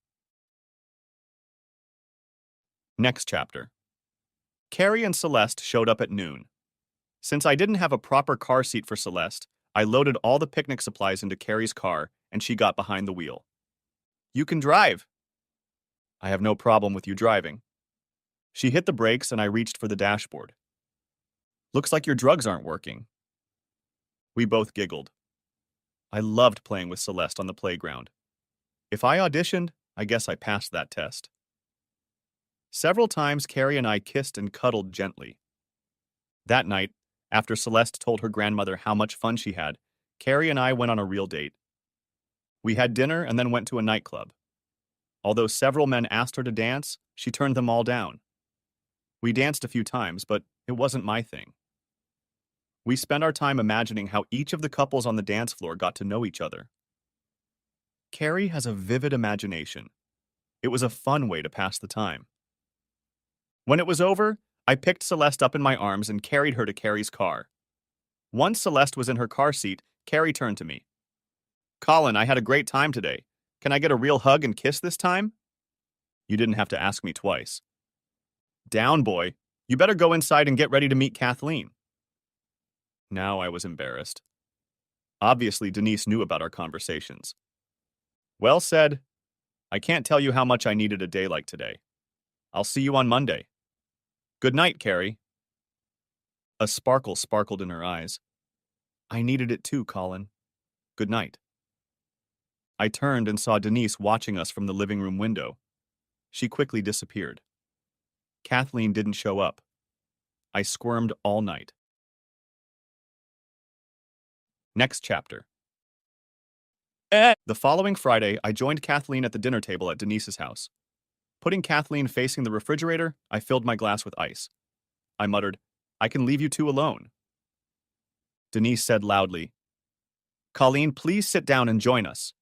Next chapter. Carrie and Celeste showed up at noon. Since I didn't have a proper car seat for Celeste, I loaded all the picnic supplies into Carrie's car, and she got behind the wheel. You can drive. I have no problem with you driving. She hit the brakes, and I reached for the dashboard. Looks like your drugs aren't working. We both giggled. I loved playing with Celeste on the playground. If I auditioned, I guess I passed that test. Several times, Carrie and I kissed and cuddled gently. That night, after Celeste told her grandmother how much fun she had, Carrie and I went on a real date. We had dinner and then went to a nightclub. Although several men asked her to dance, she turned them all down. We danced a few times, but it wasn't my thing. We spent our time imagining how each of the couples on the dance floor got to know each other. Carrie has a vivid imagination. It was a fun way to pass the time. When it was over, I picked Celeste up in my arms and carried her to Carrie's car. Once Celeste was in her car seat, Carrie turned to me. Colin, I had a great time today. Can I get a real hug and kiss this time? You didn't have to ask me twice. Down, boy. You better go inside and get ready to meet Kathleen. Now I was embarrassed. Obviously, Denise knew about our conversations. Well said. I can't tell you how much I needed a day like today. I'll see you on Monday. Good night, Carrie. A sparkle sparkled in her eyes. I needed it too, Colin. Good night. I turned and saw Denise watching us from the living room window. She quickly disappeared. Kathleen didn't show up. I squirmed all night. Next chapter. The following Friday, I joined Kathleen at the dinner table at Denise's house. Putting Kathleen facing the refrigerator, I filled my glass with ice. I muttered, I can leave you two alone. Denise said loudly, Colleen, please sit down and join us.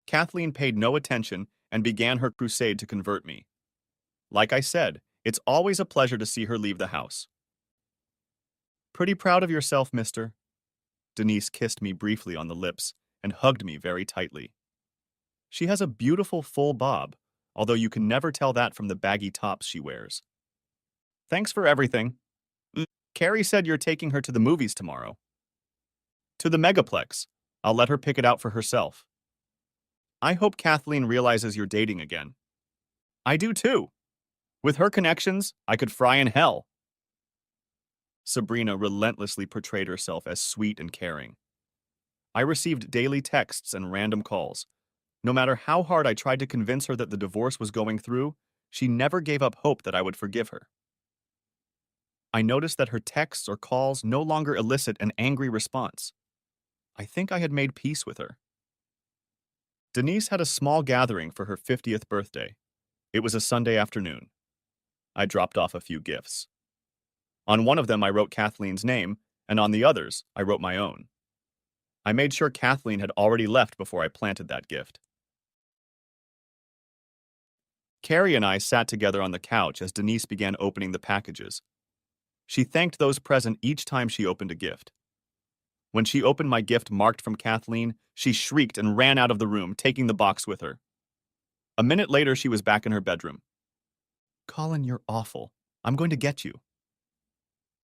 Kathleen paid no attention and began her crusade to convert me. Like I said, it's always a pleasure to see her leave the house. Pretty proud of yourself, mister. Denise kissed me briefly on the lips and hugged me very tightly. She has a beautiful full bob, although you can never tell that from the baggy tops she wears. Thanks for everything. Carrie said you're taking her to the movies tomorrow. To the Megaplex. I'll let her pick it out for herself. I hope Kathleen realizes you're dating again. I do too. With her connections, I could fry in hell. Sabrina relentlessly portrayed herself as sweet and caring. I received daily texts and random calls. No matter how hard I tried to convince her that the divorce was going through, she never gave up hope that I would forgive her. I noticed that her texts or calls no longer elicit an angry response. I think I had made peace with her. Denise had a small gathering for her 50th birthday. It was a Sunday afternoon. I dropped off a few gifts. On one of them, I wrote Kathleen's name, and on the others, I wrote my own. I made sure Kathleen had already left before I planted that gift. Carrie and I sat together on the couch as Denise began opening the packages. She thanked those present each time she opened a gift. When she opened my gift marked from Kathleen, she shrieked and ran out of the room, taking the box with her. A minute later, she was back in her bedroom. Colin, you're awful. I'm going to get you.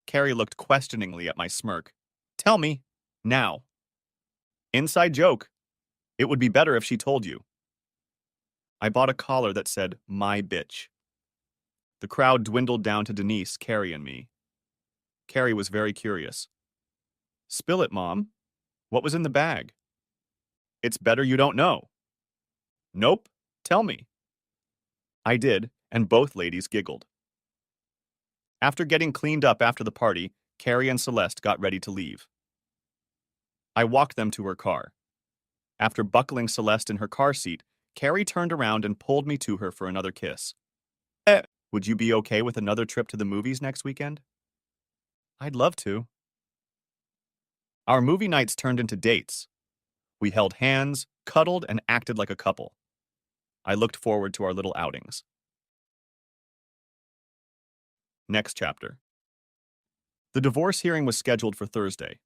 Carrie looked questioningly at my smirk. Tell me, now. Inside joke. It would be better if she told you. I bought a collar that said, my bitch. The crowd dwindled down to Denise, Carrie, and me. Carrie was very curious. Spill it, Mom. What was in the bag? It's better you don't know. Nope. Tell me. I did, and both ladies giggled. After getting cleaned up after the party, Carrie and Celeste got ready to leave. I walked them to her car. After buckling Celeste in her car seat, Carrie turned around and pulled me to her for another kiss. Would you be okay with another trip to the movies next weekend? I'd love to. Our movie nights turned into dates. We held hands, cuddled, and acted like a couple. I looked forward to our little outings. Next chapter. The divorce hearing was scheduled for Thursday.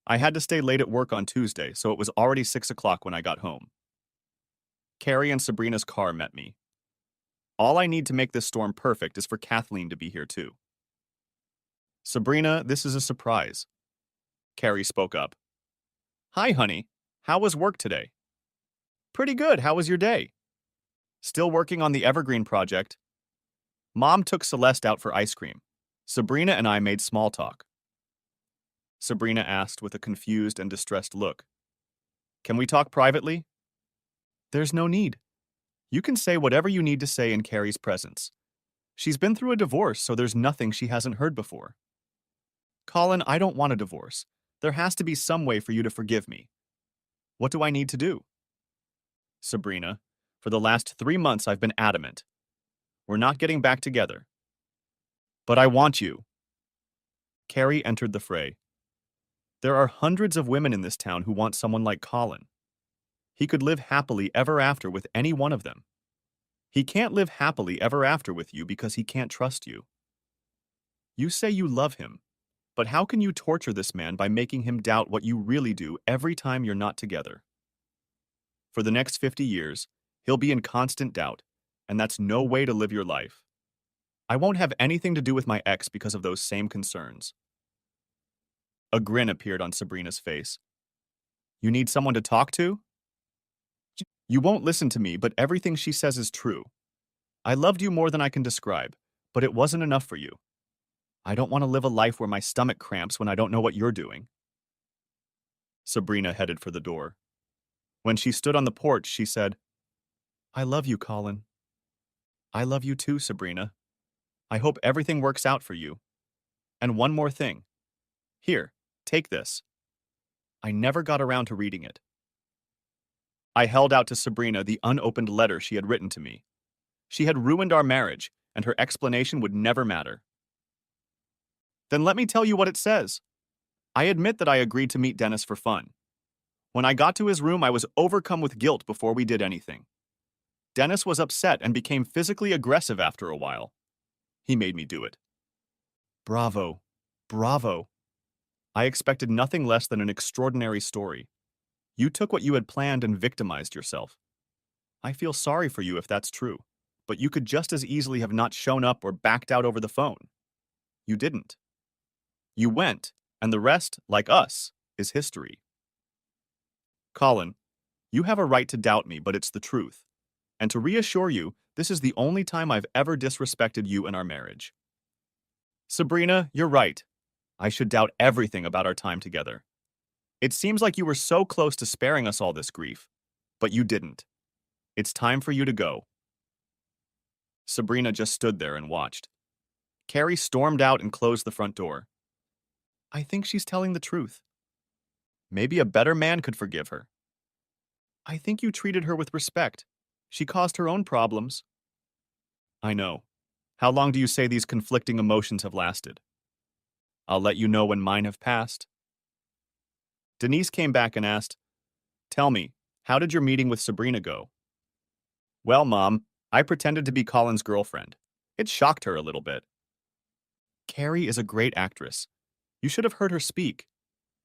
I had to stay late at work on Tuesday, so it was already 6 o'clock when I got home. Carrie and Sabrina's car met me. All I need to make this storm perfect is for Kathleen to be here too. Sabrina, this is a surprise. Carrie spoke up. Hi, honey. How was work today? Pretty good. How was your day? Still working on the Evergreen project. Mom took Celeste out for ice cream. Sabrina and I made small talk. Sabrina asked with a confused and distressed look. Can we talk privately? There's no need. You can say whatever you need to say in Carrie's presence. She's been through a divorce, so there's nothing she hasn't heard before. Colin, I don't want a divorce. There has to be some way for you to forgive me. What do I need to do? Sabrina, for the last 3 months I've been adamant. We're not getting back together. But I want you. Carrie entered the fray. There are hundreds of women in this town who want someone like Colin. He could live happily ever after with any one of them. He can't live happily ever after with you because he can't trust you. You say you love him, but how can you torture this man by making him doubt what you really do every time you're not together? For the next 50 years, he'll be in constant doubt, and that's no way to live your life. I won't have anything to do with my ex because of those same concerns. A grin appeared on Sabrina's face. You need someone to talk to? You won't listen to me, but everything she says is true. I loved you more than I can describe, but it wasn't enough for you. I don't want to live a life where my stomach cramps when I don't know what you're doing. Sabrina headed for the door. When she stood on the porch, she said, I love you, Colin. I love you too, Sabrina. I hope everything works out for you. And one more thing. Here, take this. I never got around to reading it. I held out to Sabrina the unopened letter she had written to me. She had ruined our marriage, and her explanation would never matter. Then let me tell you what it says. I admit that I agreed to meet Dennis for fun. When I got to his room, I was overcome with guilt before we did anything. Dennis was upset and became physically aggressive after a while. He made me do it. Bravo. Bravo. I expected nothing less than an extraordinary story. You took what you had planned and victimized yourself. I feel sorry for you if that's true, but you could just as easily have not shown up or backed out over the phone. You didn't. You went, and the rest, like us, is history. Colin, you have a right to doubt me, but it's the truth. And to reassure you, this is the only time I've ever disrespected you in our marriage. Sabrina, you're right. I should doubt everything about our time together. It seems like you were so close to sparing us all this grief, but you didn't. It's time for you to go. Sabrina just stood there and watched. Carrie stormed out and closed the front door. I think she's telling the truth. Maybe a better man could forgive her. I think you treated her with respect. She caused her own problems. I know. How long do you say these conflicting emotions have lasted? I'll let you know when mine have passed. Denise came back and asked, Tell me, how did your meeting with Sabrina go? Well, Mom, I pretended to be Colin's girlfriend. It shocked her a little bit. Carrie is a great actress. You should have heard her speak.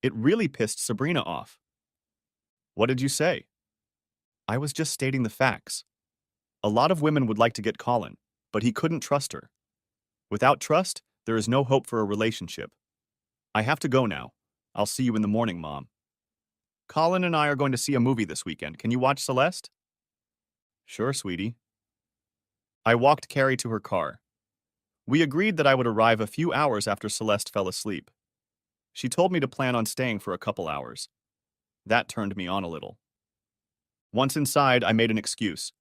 It really pissed Sabrina off. What did you say? I was just stating the facts. A lot of women would like to get Colin, but he couldn't trust her. Without trust, there is no hope for a relationship. I have to go now. I'll see you in the morning, Mom. Colin and I are going to see a movie this weekend. Can you watch Celeste? Sure, sweetie. I walked Carrie to her car. We agreed that I would arrive a few hours after Celeste fell asleep. She told me to plan on staying for a couple hours. That turned me on a little. Once inside, I made an excuse.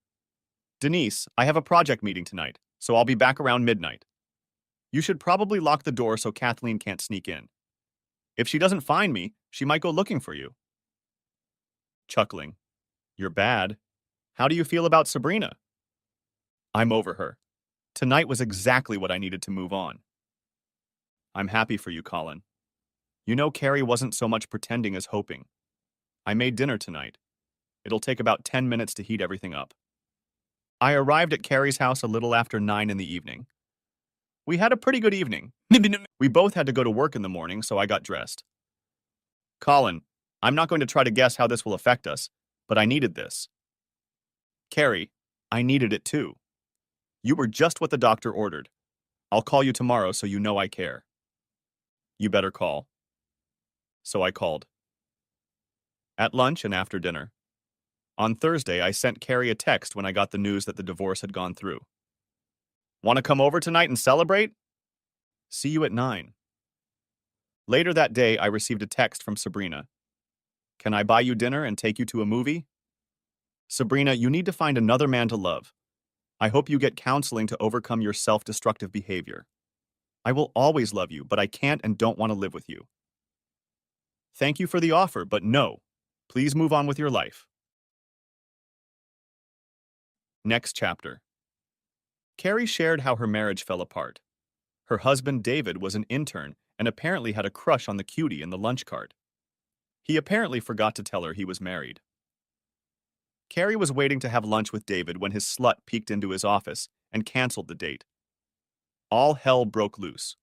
Denise, I have a project meeting tonight, so I'll be back around midnight. You should probably lock the door so Kathleen can't sneak in. If she doesn't find me, she might go looking for you. Chuckling. You're bad. How do you feel about Sabrina? I'm over her. Tonight was exactly what I needed to move on. I'm happy for you, Colin. You know Carrie wasn't so much pretending as hoping. I made dinner tonight. It'll take about 10 minutes to heat everything up. I arrived at Carrie's house a little after 9 in the evening. We had a pretty good evening. We both had to go to work in the morning, so I got dressed. Colin, I'm not going to try to guess how this will affect us, but I needed this. Carrie, I needed it too. You were just what the doctor ordered. I'll call you tomorrow so you know I care. You better call. So I called. At lunch and after dinner. On Thursday, I sent Carrie a text when I got the news that the divorce had gone through. Want to come over tonight and celebrate? See you at 9. Later that day, I received a text from Sabrina. Can I buy you dinner and take you to a movie? Sabrina, you need to find another man to love. I hope you get counseling to overcome your self-destructive behavior. I will always love you, but I can't and don't want to live with you. Thank you for the offer, but no. Please move on with your life. Next chapter. Carrie shared how her marriage fell apart. Her husband, David, was an intern and apparently had a crush on the cutie in the lunch cart. He apparently forgot to tell her he was married. Carrie was waiting to have lunch with David when his slut peeked into his office and canceled the date. All hell broke loose.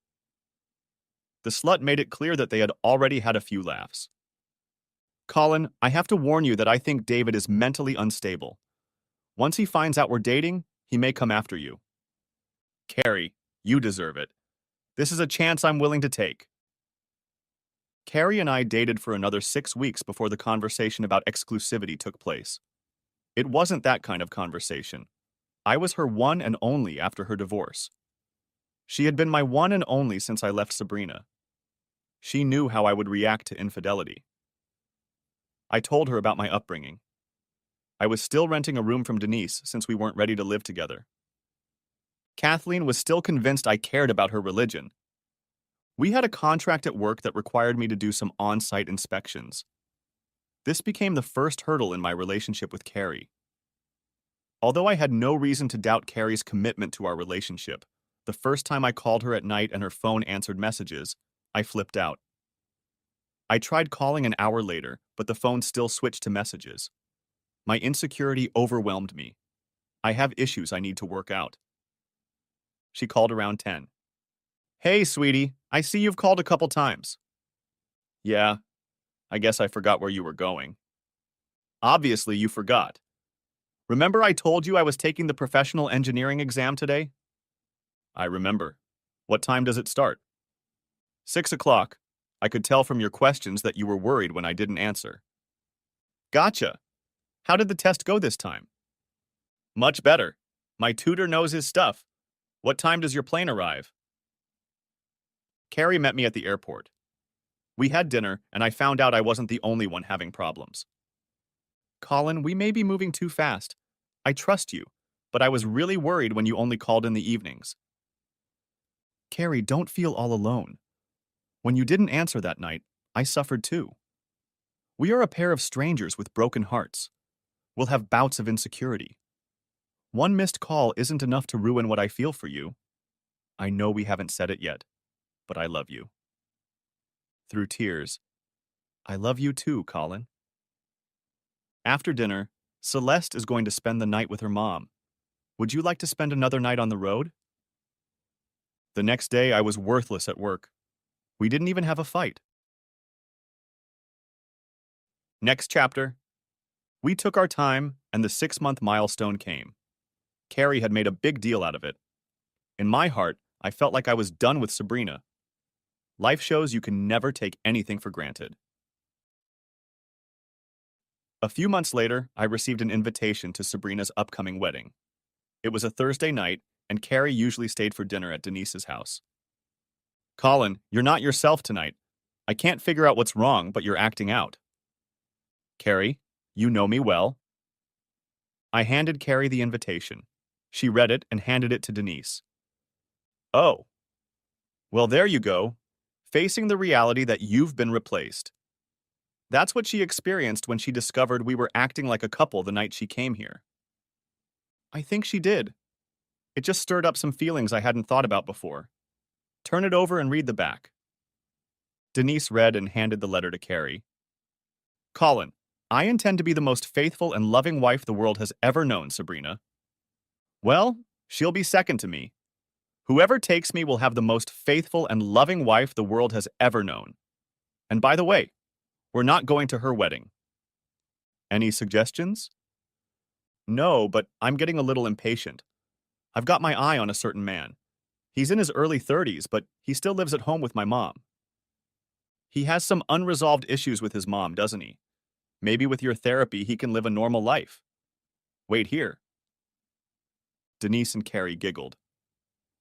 The slut made it clear that they had already had a few laughs. Colin, I have to warn you that I think David is mentally unstable. Once he finds out we're dating, he may come after you. Carrie, you deserve it. This is a chance I'm willing to take. Carrie and I dated for another 6 weeks before the conversation about exclusivity took place. It wasn't that kind of conversation. I was her one and only after her divorce. She had been my one and only since I left Sabrina. She knew how I would react to infidelity. I told her about my upbringing. I was still renting a room from Denise since we weren't ready to live together. Kathleen was still convinced I cared about her religion. We had a contract at work that required me to do some on-site inspections. This became the first hurdle in my relationship with Carrie. Although I had no reason to doubt Carrie's commitment to our relationship, the first time I called her at night and her phone answered messages, I flipped out. I tried calling an hour later, but the phone still switched to messages. My insecurity overwhelmed me. I have issues I need to work out. She called around 10. Hey, sweetie, I see you've called a couple times. Yeah, I guess I forgot where you were going. Obviously, you forgot. Remember I told you I was taking the professional engineering exam today? I remember. What time does it start? 6 o'clock. I could tell from your questions that you were worried when I didn't answer. Gotcha. How did the test go this time? Much better. My tutor knows his stuff. What time does your plane arrive? Carrie met me at the airport. We had dinner, and I found out I wasn't the only one having problems. Colin, we may be moving too fast. I trust you, but I was really worried when you only called in the evenings. Carrie, don't feel all alone. When you didn't answer that night, I suffered too. We are a pair of strangers with broken hearts. We'll have bouts of insecurity. One missed call isn't enough to ruin what I feel for you. I know we haven't said it yet, but I love you. Through tears, I love you too, Colin. After dinner, Celeste is going to spend the night with her mom. Would you like to spend another night on the road? The next day, I was worthless at work. We didn't even have a fight. Next chapter. We took our time, and the 6-month milestone came. Carrie had made a big deal out of it. In my heart, I felt like I was done with Sabrina. Life shows you can never take anything for granted. A few months later, I received an invitation to Sabrina's upcoming wedding. It was a Thursday night, and Carrie usually stayed for dinner at Denise's house. Colin, you're not yourself tonight. I can't figure out what's wrong, but you're acting out. Carrie, you know me well. I handed Carrie the invitation. She read it and handed it to Denise. Oh. Well, there you go. Facing the reality that you've been replaced. That's what she experienced when she discovered we were acting like a couple the night she came here. I think she did. It just stirred up some feelings I hadn't thought about before. Turn it over and read the back. Denise read and handed the letter to Carrie. Colin, I intend to be the most faithful and loving wife the world has ever known, Sabrina. Well, she'll be second to me. Whoever takes me will have the most faithful and loving wife the world has ever known. And by the way, we're not going to her wedding. Any suggestions? No, but I'm getting a little impatient. I've got my eye on a certain man. He's in his early 30s, but he still lives at home with my mom. He has some unresolved issues with his mom, doesn't he? Maybe with your therapy, he can live a normal life. Wait here. Denise and Carrie giggled.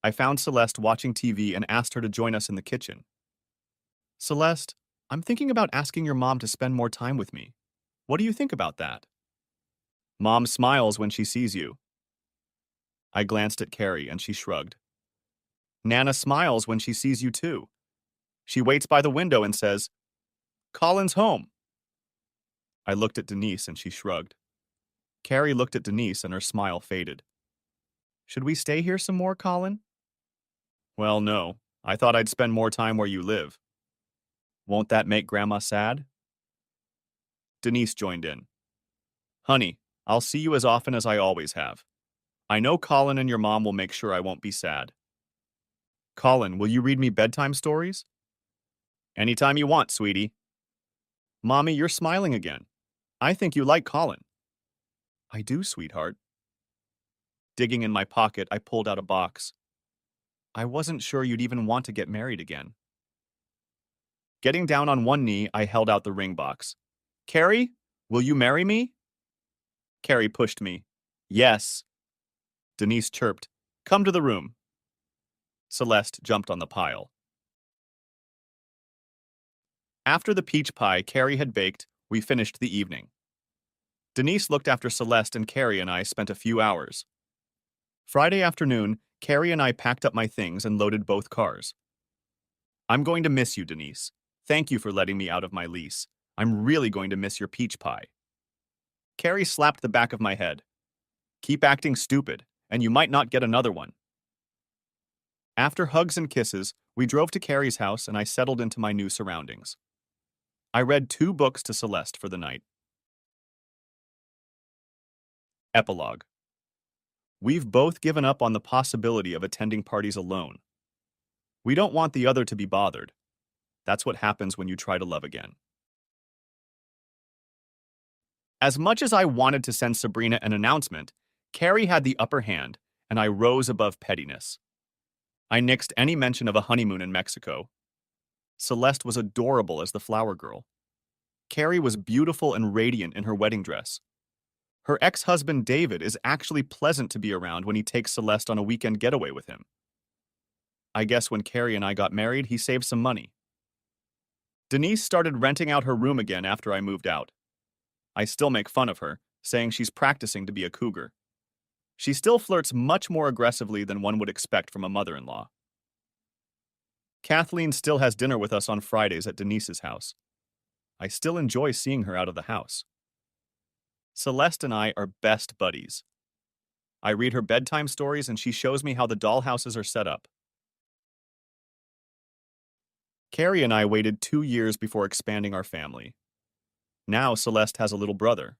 I found Celeste watching TV and asked her to join us in the kitchen. Celeste, I'm thinking about asking your mom to spend more time with me. What do you think about that? Mom smiles when she sees you. I glanced at Carrie and she shrugged. Nana smiles when she sees you too. She waits by the window and says, Colin's home. I looked at Denise and she shrugged. Carrie looked at Denise and her smile faded. Should we stay here some more, Colin? Well, no. I thought I'd spend more time where you live. Won't that make Grandma sad? Denise joined in. Honey, I'll see you as often as I always have. I know Colin and your mom will make sure I won't be sad. Colin, will you read me bedtime stories? Anytime you want, sweetie. Mommy, you're smiling again. I think you like Colin. I do, sweetheart. Digging in my pocket, I pulled out a box. I wasn't sure you'd even want to get married again. Getting down on one knee, I held out the ring box. Carrie, will you marry me? Carrie pushed me. Yes. Denise chirped. Come to the room. Celeste jumped on the pile. After the peach pie Carrie had baked, we finished the evening. Denise looked after Celeste and Carrie and I spent a few hours. Friday afternoon, Carrie and I packed up my things and loaded both cars. I'm going to miss you, Denise. Thank you for letting me out of my lease. I'm really going to miss your peach pie. Carrie slapped the back of my head. Keep acting stupid, and you might not get another one. After hugs and kisses, we drove to Carrie's house and I settled into my new surroundings. I read 2 books to Celeste for the night. Epilogue. We've both given up on the possibility of attending parties alone. We don't want the other to be bothered. That's what happens when you try to love again. As much as I wanted to send Sabrina an announcement, Carrie had the upper hand, and I rose above pettiness. I nixed any mention of a honeymoon in Mexico. Celeste was adorable as the flower girl. Carrie was beautiful and radiant in her wedding dress. Her ex-husband David is actually pleasant to be around when he takes Celeste on a weekend getaway with him. I guess when Carrie and I got married, he saved some money. Denise started renting out her room again after I moved out. I still make fun of her, saying she's practicing to be a cougar. She still flirts much more aggressively than one would expect from a mother-in-law. Kathleen still has dinner with us on Fridays at Denise's house. I still enjoy seeing her out of the house. Celeste and I are best buddies. I read her bedtime stories and she shows me how the dollhouses are set up. Carrie and I waited 2 years before expanding our family. Now Celeste has a little brother.